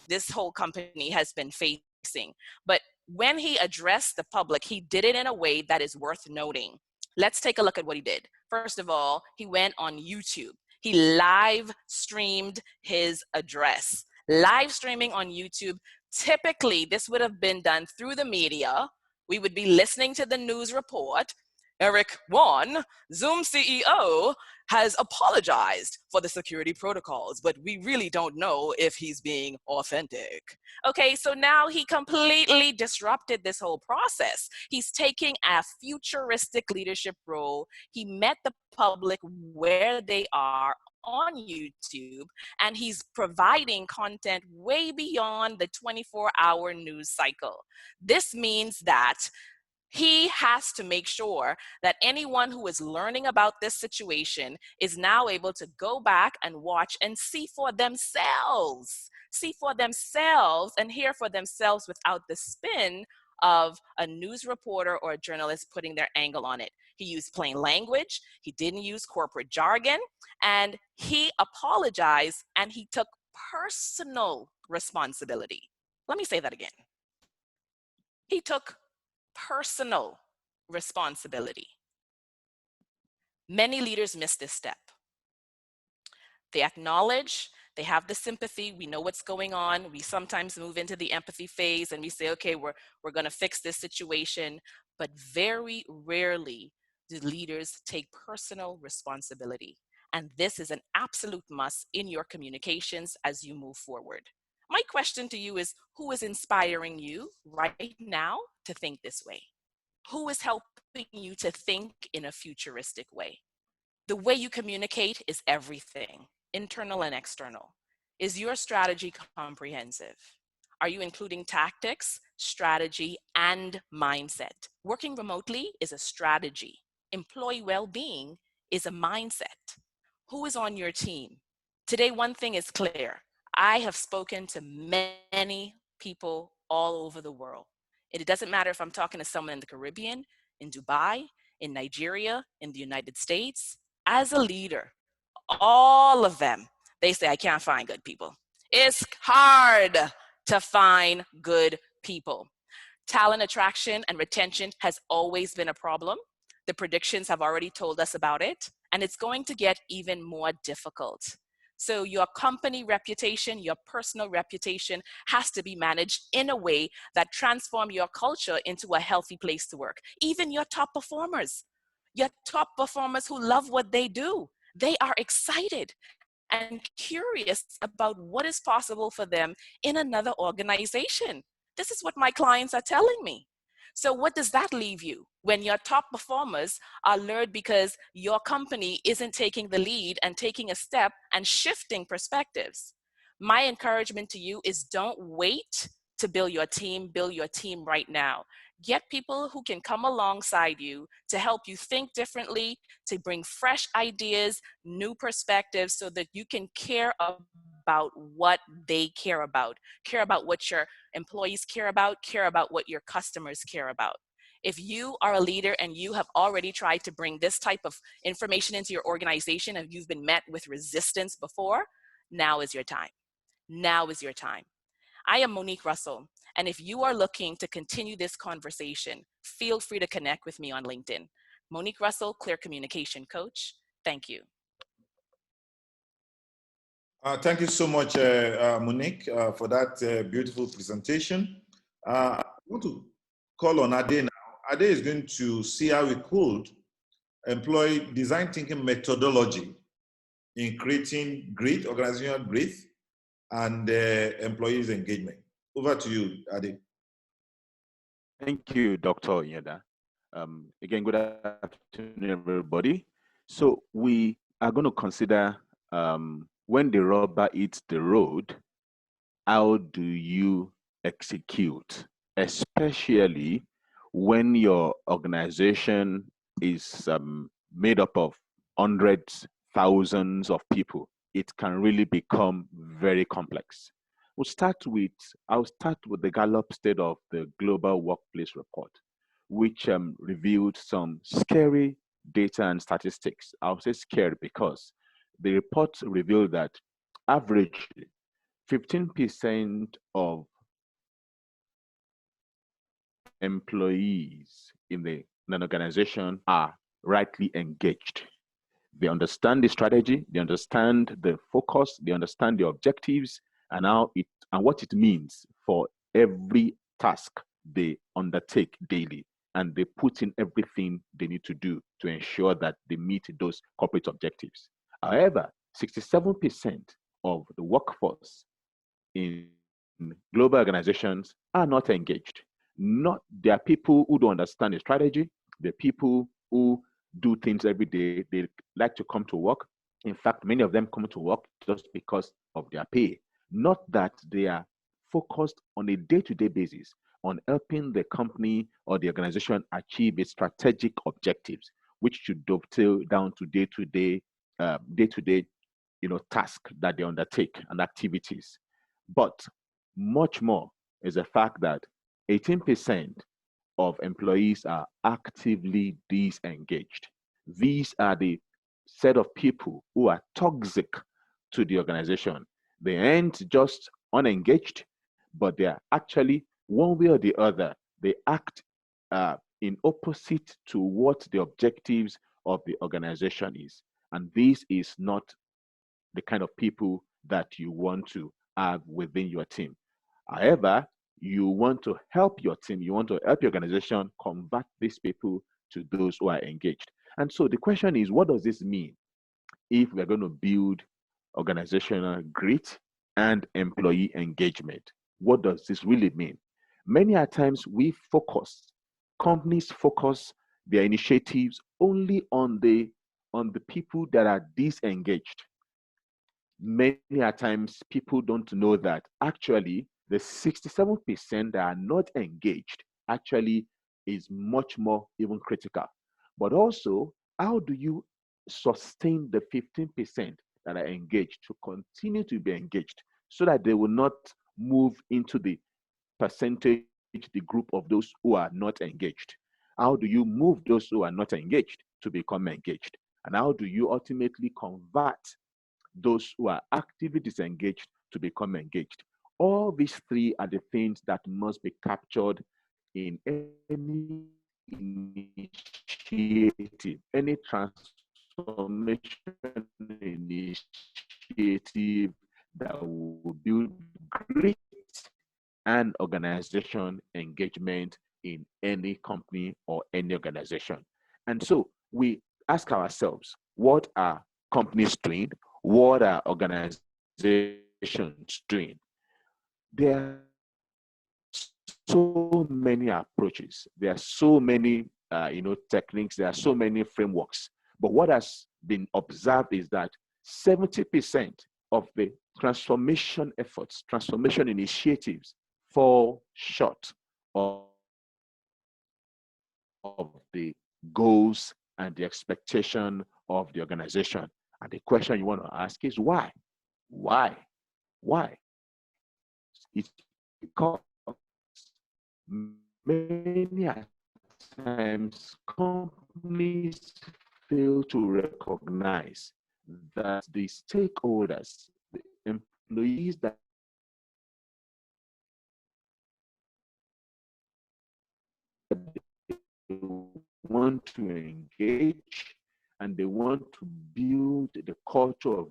this whole company has been facing. But when he addressed the public, he did it in a way that is worth noting. Let's take a look at what he did. First of all, he went on YouTube. He live streamed his address. Live streaming on YouTube. Typically, this would have been done through the media. We would be listening to the news report. Eric Wan, Zoom CEO, has apologized for the security protocols, but we really don't know if he's being authentic. Okay, so now he completely disrupted this whole process. He's taking a futuristic leadership role. He met the public where they are on YouTube, and he's providing content way beyond the 24-hour news cycle. This means that he has to make sure that anyone who is learning about this situation is now able to go back and watch and see for themselves and hear for themselves without the spin of a news reporter or a journalist putting their angle on it. He used plain language, he didn't use corporate jargon, and he apologized and he took personal responsibility. Let me say that again. He took personal responsibility. Many leaders miss this step. They acknowledge, they have the sympathy, we know what's going on. We sometimes move into the empathy phase and we say, okay, we're gonna fix this situation, but very rarely do leaders take personal responsibility. And this is an absolute must in your communications as you move forward. My question to you is, who is inspiring you right now to think this way? Who is helping you to think in a futuristic way? The way you communicate is everything, internal and external. Is your strategy comprehensive? Are you including tactics, strategy, and mindset? Working remotely is a strategy. Employee well-being is a mindset. Who is on your team? Today, one thing is clear. I have spoken to many people all over the world. It doesn't matter if I'm talking to someone in the Caribbean, in Dubai, in Nigeria, in the United States. As a leader, all of them, they say, I can't find good people. It's hard to find good people. Talent attraction and retention has always been a problem. The predictions have already told us about it, and it's going to get even more difficult. So your company reputation, your personal reputation has to be managed in a way that transforms your culture into a healthy place to work. Even your top performers who love what they do, they are excited and curious about what is possible for them in another organization. This is what my clients are telling me. So what does that leave you when your top performers are lured because your company isn't taking the lead and taking a step and shifting perspectives? My encouragement to you is don't wait to build your team right now. Get people who can come alongside you to help you think differently, to bring fresh ideas, new perspectives, so that you can care about what they care about what your employees care about what your customers care about. If you are a leader and you have already tried to bring this type of information into your organization and you've been met with resistance before, now is your time. Now is your time. I am Monique Russell, and if you are looking to continue this conversation, feel free to connect with me on LinkedIn. Monique Russell, Clear Communication Coach. Thank you. Thank you so much, Monique, for that beautiful presentation. I want to call on Ade now. Ade is going to see how we could employ design thinking methodology in creating grit, organizational grit, and employees engagement. Over to you, Ade. Thank you, Dr. Onyeda. Again, good afternoon, everybody. So we are going to consider when the rubber hits the road, how do you execute, especially when your organization is made up of hundreds, thousands of people. It can really become very complex. I'll start with the Gallup State of the Global Workplace Report, which revealed some scary data and statistics. I'll say scary because the report revealed that averagely 15% of employees in an organization are rightly engaged. They understand the strategy, they understand the focus, they understand the objectives, and what it means for every task they undertake daily. And they put in everything they need to do to ensure that they meet those corporate objectives. However, 67% of the workforce in global organizations are not engaged. There are people who don't understand the strategy. There are people who do things every day. They like to come to work. In fact, many of them come to work just because of their pay. Not that they are focused on a day-to-day basis on helping the company or the organization achieve its strategic objectives, which should dovetail down to day-to-day task that they undertake and activities. But much more is the fact that 18% of employees are actively disengaged. These are the set of people who are toxic to the organization. They aren't just unengaged, but they are actually, one way or the other, they act in opposite to what the objectives of the organization is. And this is not the kind of people that you want to have within your team. However, you want to help your team, you want to help your organization convert these people to those who are engaged. And so the question is, what does this mean if we're going to build organizational grit and employee engagement? What does this really mean? Many a times companies focus their initiatives only on the people that are disengaged. Many a times people don't know that actually the 67% that are not engaged actually is much more even critical. But also, how do you sustain the 15% that are engaged to continue to be engaged so that they will not move into the percentage, the group of those who are not engaged? How do you move those who are not engaged to become engaged? And how do you ultimately convert those who are actively disengaged to become engaged? All these three are the things that must be captured in any initiative, any transformation initiative that will build great and organization engagement in any company or any organization. And so we ask ourselves, what are companies doing? What are organizations doing? There are so many approaches. There are so many techniques. There are so many frameworks. But what has been observed is that 70% of the transformation efforts, transformation initiatives fall short of the goals and the expectation of the organization. And the question you want to ask is why? Why? Why? It's because many times companies fail to recognize that the stakeholders, the employees that they want to engage and they want to build the culture of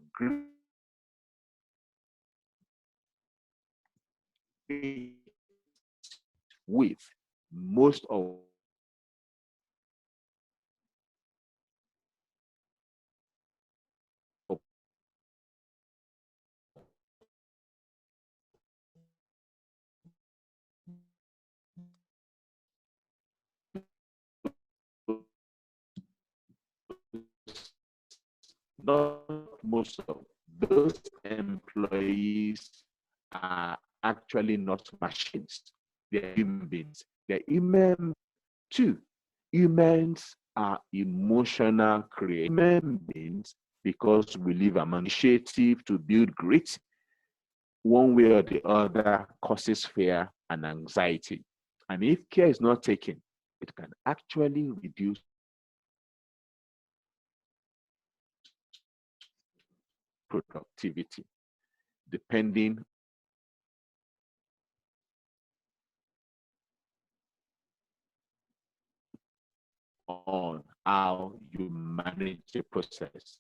with most of not most of those employees are actually not machines. They're human beings. They're human too. Humans are emotional creators. Human beings, because we live among initiative to build grit, one way or the other causes fear and anxiety. And if care is not taken, it can actually reduce productivity, depending on how you manage the process.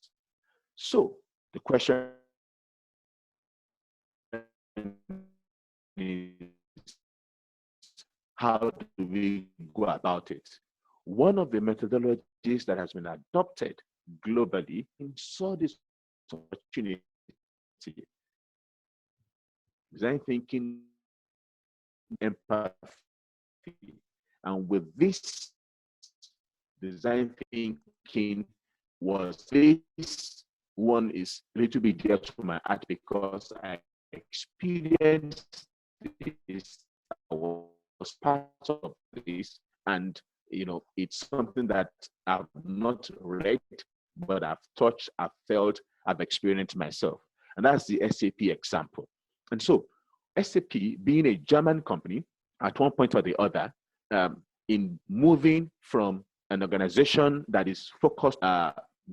So the question is, how do we go about it? One of the methodologies that has been adopted globally in saw this opportunity, design thinking, empathy, and with this design thinking was this one is a little bit dear to my heart because I experienced this, I was part of this, and it's something that I've not read, but I've touched, I've felt, I've experienced myself. And that's the SAP example. And so SAP, being a German company, at one point or the other, in moving from an organization that is focused,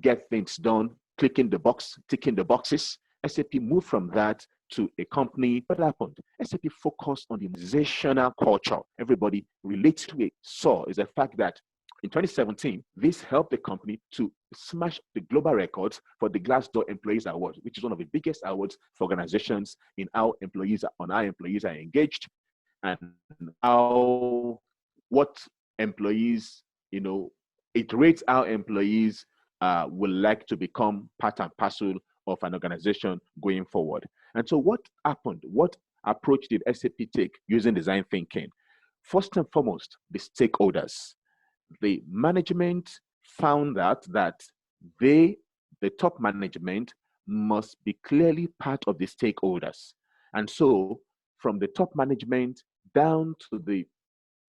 get things done, ticking the boxes, SAP moved from that to a company. What happened? SAP focused on the organizational culture. Everybody relates to it. So is the fact that in 2017, this helped the company to smash the global records for the Glassdoor Employees Award, which is one of the biggest awards for organizations in how employees are engaged and what employees, it rates how employees will like to become part and parcel of an organization going forward. And so what happened? What approach did SAP take using design thinking? First and foremost, the stakeholders. The management found out that the top management, must be clearly part of the stakeholders. And so from the top management down to the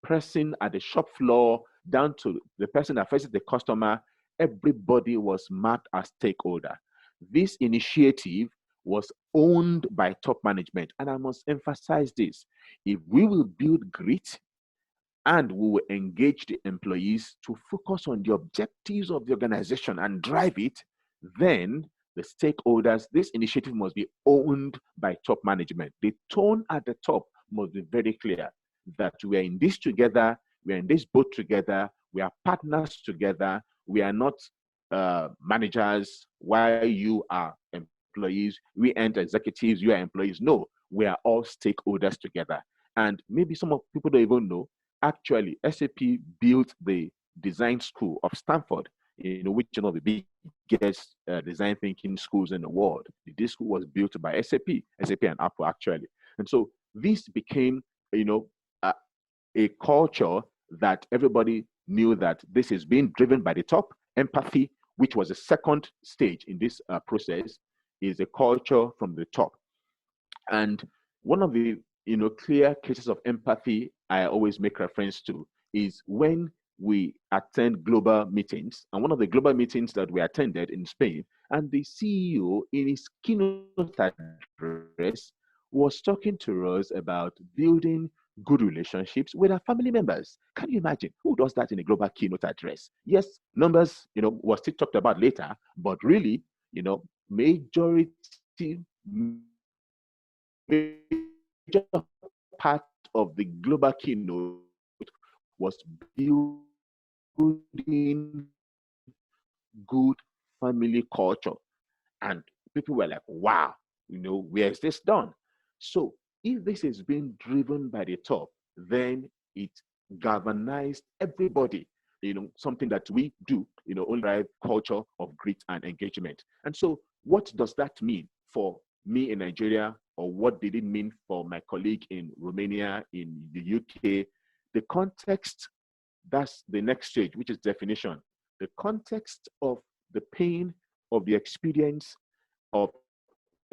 person at the shop floor, down to the person that faces the customer, everybody was marked as stakeholder. This initiative was owned by top management. And I must emphasize this. If we will build grit and we will engage the employees to focus on the objectives of the organization and drive it, then the stakeholders, this initiative must be owned by top management. The tone at the top must be very clear that we are in this together, we are in this boat together, we are partners together, we are not managers while you are employees, we aren't executives, you are employees. No, we are all stakeholders together. And maybe some of people don't even know, actually, SAP built the design school of Stanford, which is one of the biggest design thinking schools in the world. This school was built by SAP and Apple, actually. And so this became, a culture that everybody knew that this is being driven by the top. Empathy, which was a second stage in this process, is a culture from the top. And one of the clear cases of empathy I always make reference to is when we attend global meetings. And one of the global meetings that we attended in Spain, and the CEO in his keynote address was talking to us about building good relationships with our family members. Can you imagine who does that in a global keynote address? Yes, numbers, was still talked about later, but really, major part of the global keynote was building good family culture. And people were like, wow, where is this done? So if this is being driven by the top, then it galvanized everybody, something that we do, only drive culture of grit and engagement. And so what does that mean for me in Nigeria, or what did it mean for my colleague in Romania, in the UK? The context, that's the next stage, which is definition. The context of the pain, of the experience of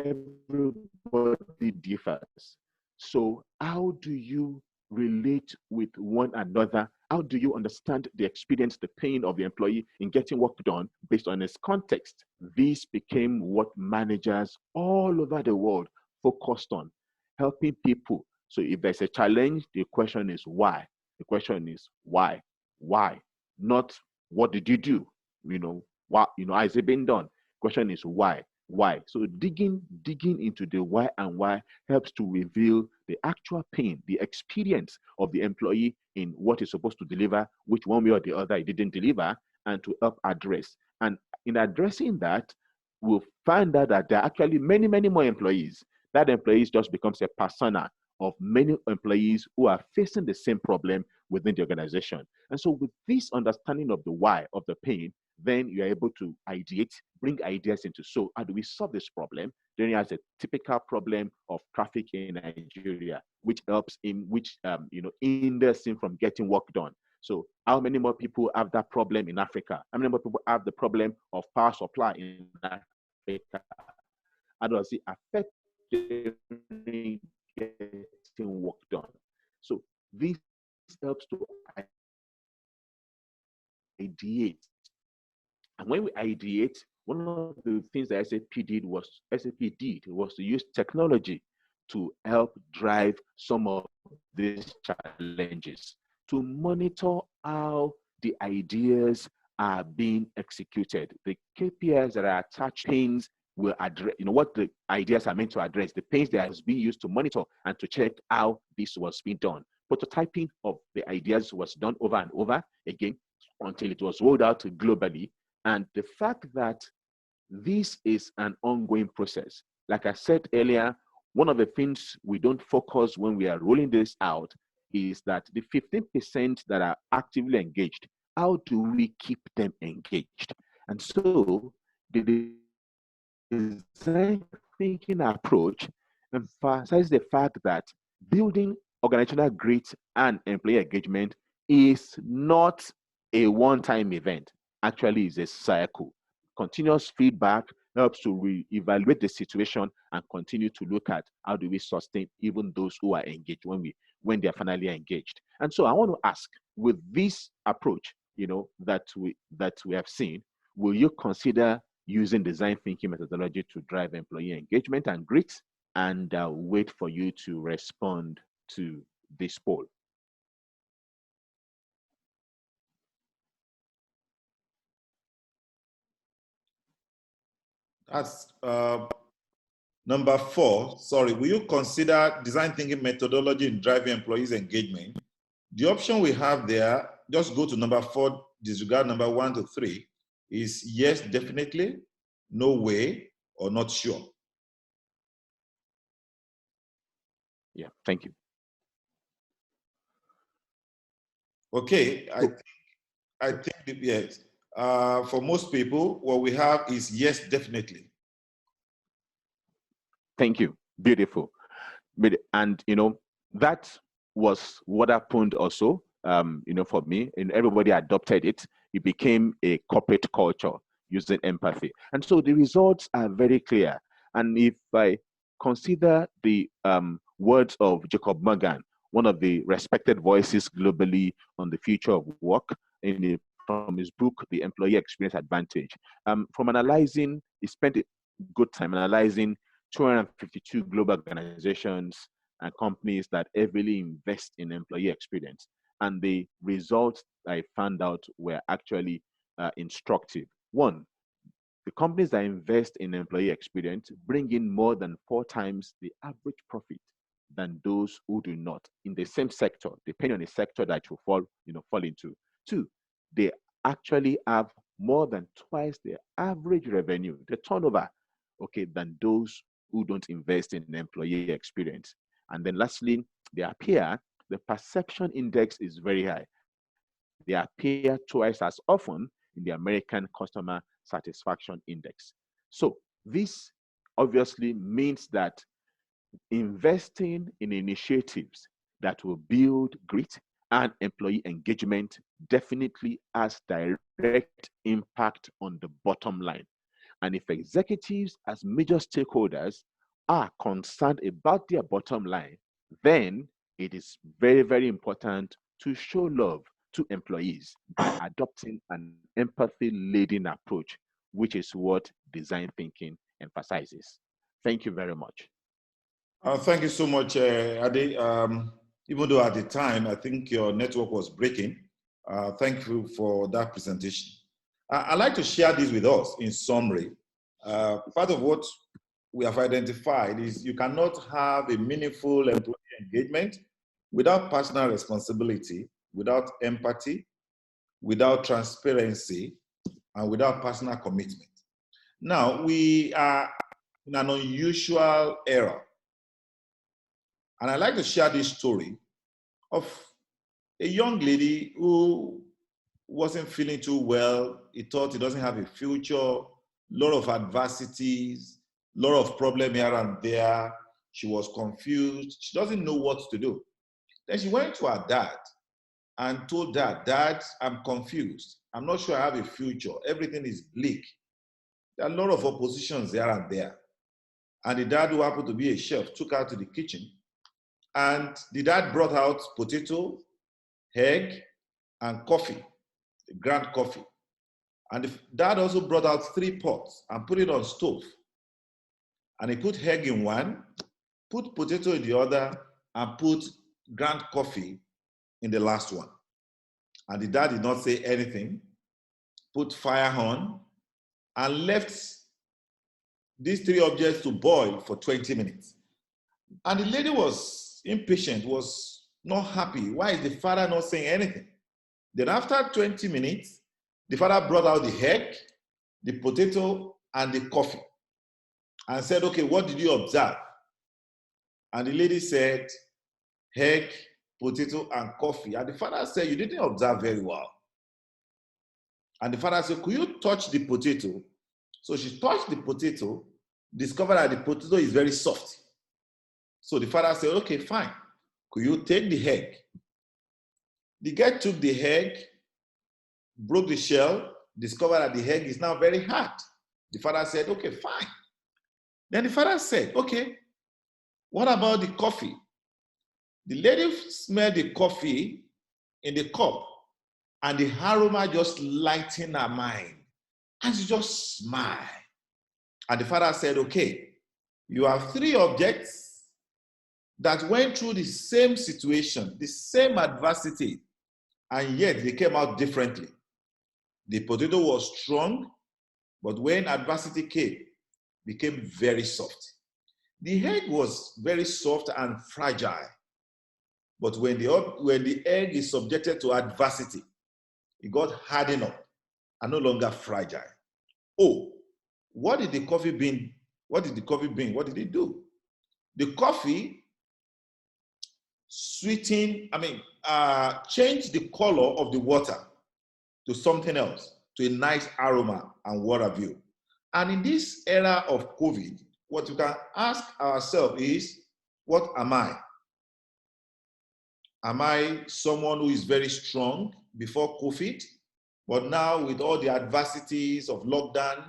everybody differs. So how do you relate with one another? How do you understand the experience, the pain of the employee in getting work done based on its context? This became what managers all over the world focused on. helping people. So if there's a challenge, the question is why? The question is why? Why? Not what did you do? What, has it been done? Question is why? Why? So digging into the why and why helps to reveal the actual pain, the experience of the employee in what is supposed to deliver, which one way or the other it didn't deliver, and to help address. And in addressing that, we'll find out that there are actually many, many more employees. That employees just becomes a persona of many employees who are facing the same problem within the organization. And so with this understanding of the why of the pain, then you're able to ideate, bring ideas into, so how do we solve this problem? Then he has a typical problem of traffic in Nigeria, which helps him, which hinders him from getting work done. So how many more people have that problem in Africa? How many more people have the problem of power supply in Africa? How does it affect getting work done? So this helps to ideate. And when we ideate, one of the things that SAP did was to use technology to help drive some of these challenges, to monitor how the ideas are being executed. The KPIs that are attached, pains will address, what the ideas are meant to address, the pains that has been used to monitor and to check how this was being done. Prototyping of the ideas was done over and over again until it was rolled out globally. And the fact that this is an ongoing process, like I said earlier, one of the things we don't focus when we are rolling this out is that the 15% that are actively engaged, how do we keep them engaged? And so the design thinking approach emphasizes the fact that building organizational grit and employee engagement is not a one-time event. Actually, it's a cycle. Continuous feedback helps to re-evaluate the situation and continue to look at how do we sustain even those who are engaged when they are finally engaged. And so I want to ask, with this approach, that we have seen, will you consider using design thinking methodology to drive employee engagement and grit? And wait for you to respond to this poll. That's number 4. Sorry, will you consider design thinking methodology in driving employees' engagement? The option we have there, just go to number 4, disregard number 1 to 3, is yes, definitely, no way, or not sure. Yeah, thank you. Okay, I think that, yes. For most people, what we have is yes, definitely. Thank you. Beautiful. And that was what happened also. For me, and everybody adopted it. It became a corporate culture using empathy, and so the results are very clear. And if I consider the words of Jacob Morgan, one of the respected voices globally on the future of work, from his book, The Employee Experience Advantage, from analyzing, he spent a good time analyzing 252 global organizations and companies that heavily invest in employee experience. And the results I found out were actually instructive. One, the companies that invest in employee experience bring in more than 4 times the average profit than those who do not in the same sector, depending on the sector that you fall into. 2, they actually have more than twice the average revenue, the turnover, than those who don't invest in employee experience. And then lastly, they appear, the perception index is very high. They appear twice as often in the American Customer Satisfaction Index. So this obviously means that investing in initiatives that will build grit and employee engagement definitely has direct impact on the bottom line. And if executives as major stakeholders are concerned about their bottom line, then it is very, very important to show love to employees by adopting an empathy-laden approach, which is what design thinking emphasizes. Thank you very much. Thank you so much, Ade. Even though at the time, I think your network was breaking, thank you for that presentation. I'd like to share this with us in summary. Part of what we have identified is you cannot have a meaningful employee engagement without personal responsibility, without empathy, without transparency, and without personal commitment. Now, we are in an unusual era. And I'd like to share this story of a young lady who wasn't feeling too well. He thought he doesn't have a future, a lot of adversities, a lot of problems here and there. She was confused. She doesn't know what to do. Then she went to her dad and told Dad, I'm confused. I'm not sure I have a future. Everything is bleak. There are a lot of oppositions here and there. And the dad, who happened to be a chef, took her to the kitchen. And the dad brought out potato, egg, and coffee, ground coffee. And the dad also brought out 3 pots and put it on stove. And he put egg in one, put potato in the other, and put ground coffee in the last one. And the dad did not say anything, put fire on, and left these 3 objects to boil for 20 minutes. And the lady was impatient, was not happy. Why is the father not saying anything? Then after 20 minutes, the father brought out the egg, the potato, and the coffee and said, okay, what did you observe? And the lady said, egg, potato, and coffee. And the father said, you didn't observe very well. And the father said, could you touch the potato? So she touched the potato, discovered that the potato is very soft. So the father said, okay, fine. Could you take the egg? The girl took the egg, broke the shell, discovered that the egg is now very hard. The father said, okay, fine. Then the father said, okay, what about the coffee? The lady smelled the coffee in the cup, and the aroma just lightened her mind. And she just smiled. And the father said, okay, you have 3 objects that went through the same situation, the same adversity, and yet they came out differently. The potato was strong, but when adversity came, became very soft. The egg was very soft and fragile, but when the egg is subjected to adversity, it got hardened up and no longer fragile. Oh, what did the coffee bean? What did it do? The coffee changed the color of the water to something else, to a nice aroma and what have you. And in this era of COVID, what we can ask ourselves is, what am I? Am I someone who is very strong before COVID, but now with all the adversities of lockdown,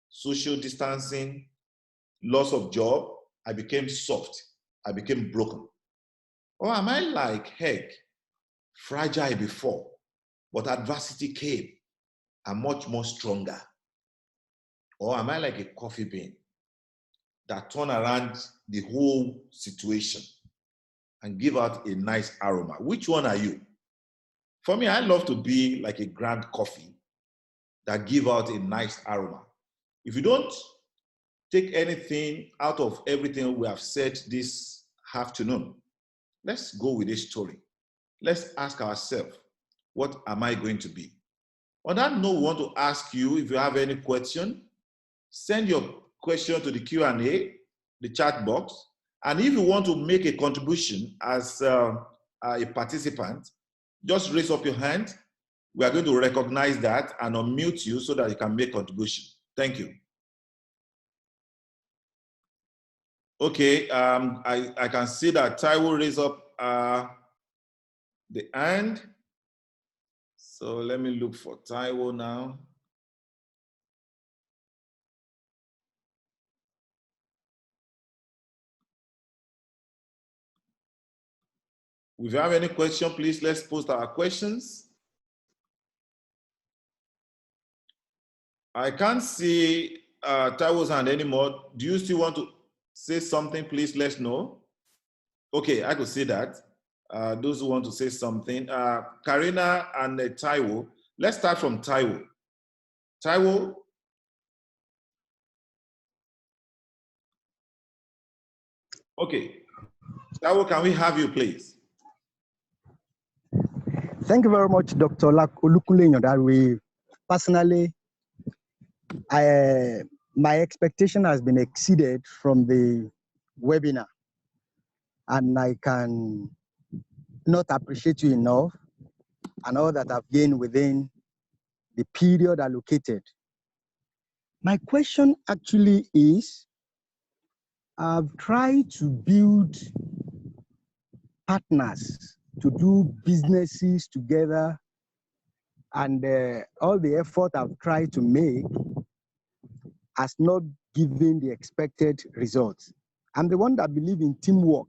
social distancing, loss of job, I became soft, I became broken? Or am I like egg, fragile before, but adversity came, I'm much more stronger? Or am I like a coffee bean that turn around the whole situation and give out a nice aroma? Which one are you? For me, I love to be like a ground coffee that give out a nice aroma. If you don't take anything out of everything we have said this afternoon, let's go with this story. Let's ask ourselves, what am I going to be? On that note, we want to ask you, if you have any question, send your question to the Q&A, the chat box. And if you want to make a contribution as a participant, just raise up your hand. We are going to recognize that and unmute you so that you can make contribution. Thank you. Okay, I can see that Taiwo raised up the hand. So let me look for Taiwo now. If you have any question, please let's post our questions. I can't see Taiwo's hand anymore. Do you still want to say something? Please let us know. Okay, I could see that. Those who want to say something. Karina and Taiwo. Let's start from Taiwo. Taiwo. Okay. Taiwo, can we have you, please? Thank you very much, Dr. Olukunle that we personally, my expectation has been exceeded from the webinar, and I can not appreciate you enough and all that I've gained within the period allocated. My question actually is, I've tried to build partners to do businesses together, and all the effort I've tried to make has not given the expected results. I'm the one that believes in teamwork,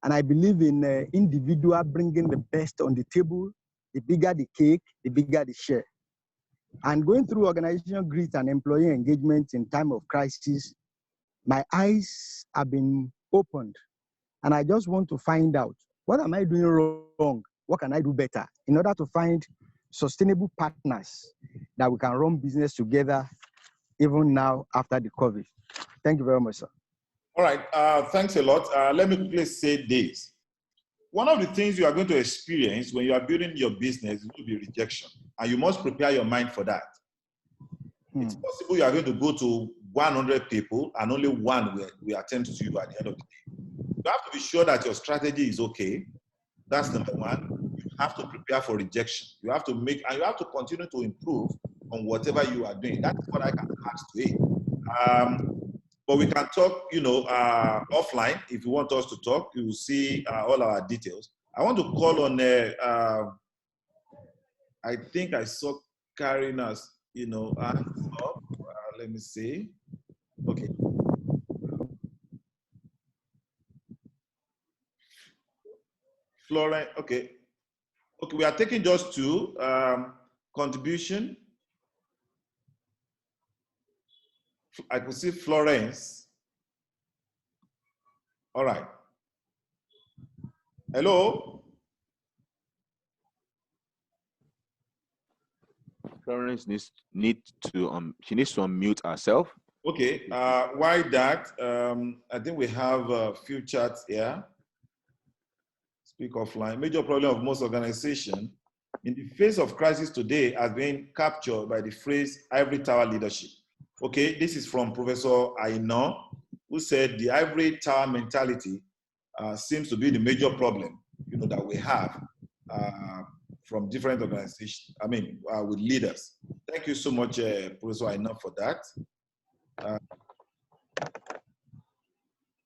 and I believe in individual bringing the best on the table. The bigger the cake, the bigger the share. And going through organizational grit and employee engagement in time of crisis, my eyes have been opened, and I just want to find out, what am I doing wrong? What can I do better in order to find sustainable partners that we can run business together even now after the COVID? Thank you very much, sir. All right, thanks a lot. Let me quickly say this. One of the things you are going to experience when you are building your business will be rejection, and you must prepare your mind for that. It's possible you are going to go to 100 people and only one will attend to you at the end of the day. You have to be sure that your strategy is okay. That's number one. You have to prepare for rejection. You have to make, and you have to continue to improve on whatever you are doing. That's what I can ask today. But we can talk, offline. If you want us to talk, you will see all our details. I want to call on, I think I saw Karina's, hands up. Let me see. Okay. Florence, okay. Okay, we are taking just two. Contribution. I could see Florence. All right. Hello? Florence needs to unmute herself. Okay, why that? I think we have a few chats here. Speak offline. Major problem of most organizations in the face of crisis today has been captured by the phrase ivory tower leadership. Okay, this is from Professor Aino, who said the ivory tower mentality seems to be the major problem, that we have from different organizations, with leaders. Thank you so much, Professor Aino, for that.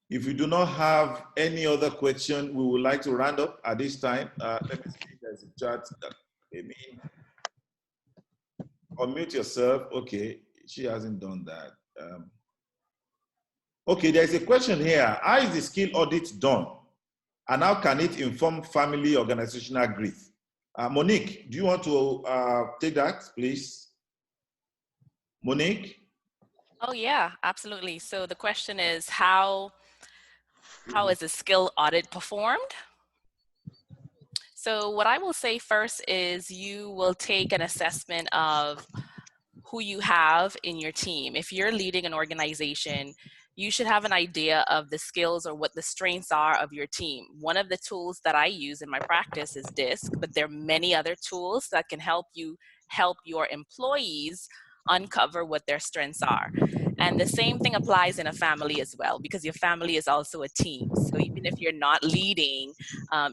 If you do not have any other question, we would like to round up at this time. Let me see, there's a chat. Maybe unmute yourself. Okay, she hasn't done that. Okay, there's a question here. How is the skill audit done? And how can it inform family organizational growth? Monique, do you want to take that, please? Monique? Oh yeah, absolutely. So the question is, how is the skill audit performed? So what I will say first is you will take an assessment of who you have in your team. If you're leading an organization, you should have an idea of the skills or what the strengths are of your team. One of the tools that I use in my practice is DISC, but there are many other tools that can help you help your employees uncover what their strengths are. And the same thing applies in a family as well, because your family is also a team. So even if you're not leading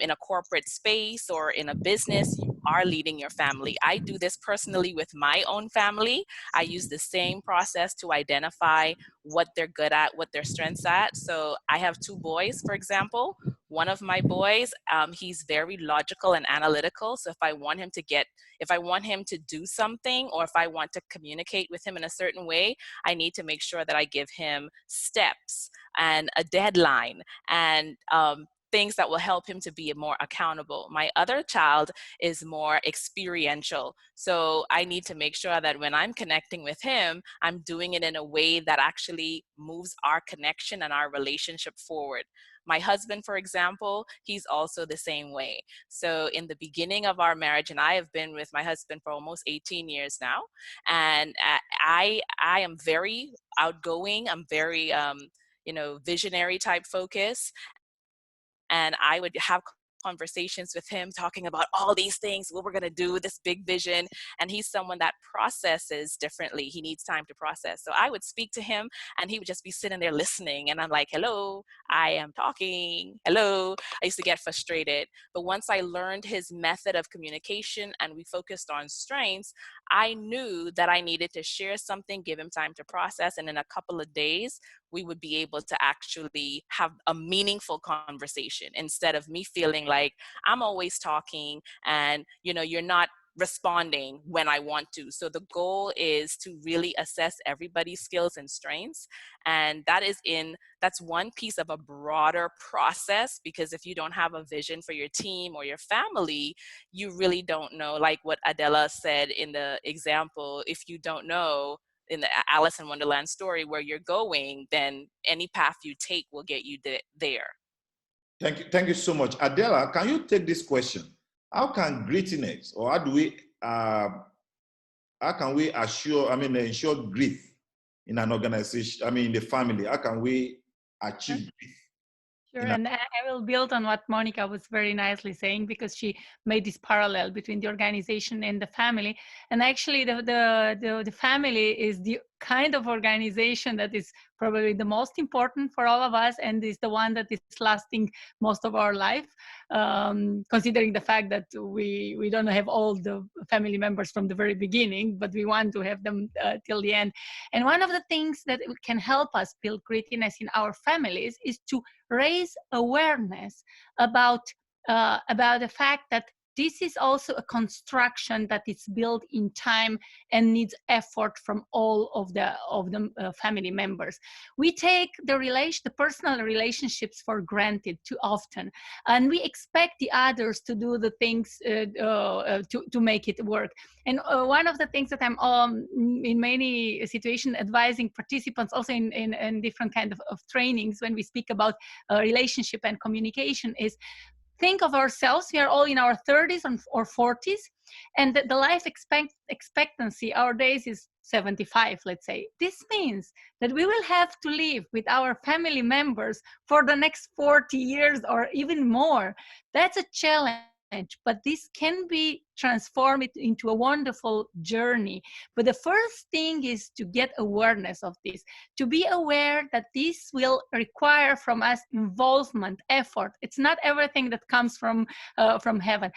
in a corporate space or in a business, you are leading your family. I do this personally with my own family. I use the same process to identify what they're good at, what their strengths at. So I have two boys, for example. One of my boys, he's very logical and analytical. So if I want him to do something, or if I want to communicate with him in a certain way, I need to make sure that I give him steps and a deadline and things that will help him to be more accountable. My other child is more experiential. So I need to make sure that when I'm connecting with him, I'm doing it in a way that actually moves our connection and our relationship forward. My husband, for example, he's also the same way. So in the beginning of our marriage, and I have been with my husband for almost 18 years now, and I am very outgoing. I'm very visionary type focus, and I would have conversations with him talking about all these things, what we're going to do, this big vision. And he's someone that processes differently. He needs time to process. So I would speak to him and he would just be sitting there listening. And I'm like, hello, I am talking. Hello. I used to get frustrated. But once I learned his method of communication and we focused on strengths, I knew that I needed to share something, give him time to process. And in a couple of days, we would be able to actually have a meaningful conversation instead of me feeling like I'm always talking and, you're not responding when I want to. So the goal is to really assess everybody's skills and strengths. And that's one piece of a broader process, because if you don't have a vision for your team or your family, you really don't know, like what Adela said in the example, if you don't know in the Alice in Wonderland story where you're going, then any path you take will get you there. Thank you so much. Adela, can you take this question? How can grittiness, or how can we ensure grit in an organization, in the family? How can we achieve grit? Sure, and I will build on what Monica was very nicely saying, because she made this parallel between the organization and the family. And actually, the family is the kind of organization that is probably the most important for all of us, and is the one that is lasting most of our life, considering the fact that we don't have all the family members from the very beginning, but we want to have them till the end. And one of the things that can help us build grittiness in our families is to raise awareness about the fact that this is also a construction that is built in time and needs effort from all of the family members. We take the personal relationships for granted too often, and we expect the others to do the things to make it work. And one of the things that I'm in many situations advising participants, also in different kind of trainings, when we speak about relationship and communication, is think of ourselves, we are all in our 30s or 40s, and the life expectancy, our days, is 75, let's say. This means that we will have to live with our family members for the next 40 years or even more. That's a challenge, but this can be transformed into a wonderful journey. But the first thing is to get awareness of this, to be aware that this will require from us involvement, effort. It's not everything that comes from heaven.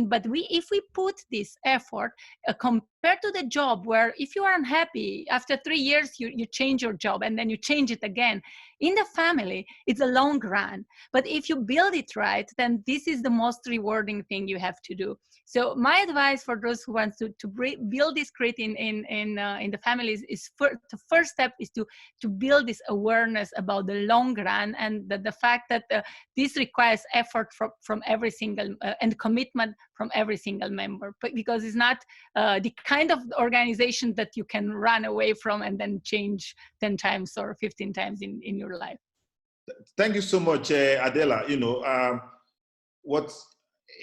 But if we put this effort compared to the job, where if you are unhappy after 3 years, you change your job and then you change it again. In the family, it's a long run. But if you build it right, then this is the most rewarding thing you have to do. So my advice for those who want to build this grit in the families is the first step is to build this awareness about the long run, and the fact that this requires effort from every single and commitment from every single member, because it's not the kind of organization that you can run away from and then change 10 times or 15 times in your life. Thank you so much, Adela. What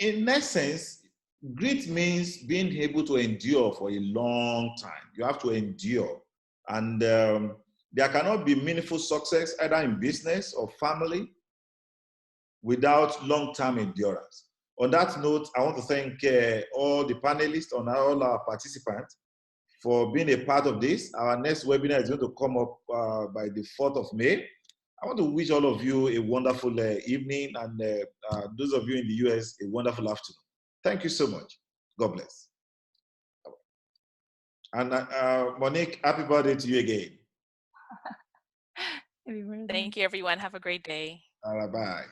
in essence, grit means being able to endure for a long time. You have to endure. And there cannot be meaningful success either in business or family without long-term endurance. On that note, I want to thank all the panelists and all our participants for being a part of this. Our next webinar is going to come up by the 4th of May. I want to wish all of you a wonderful evening, and those of you in the US, a wonderful afternoon. Thank you so much. God bless. And Monique, happy birthday to you again. Thank you, everyone. Have a great day. All right, bye.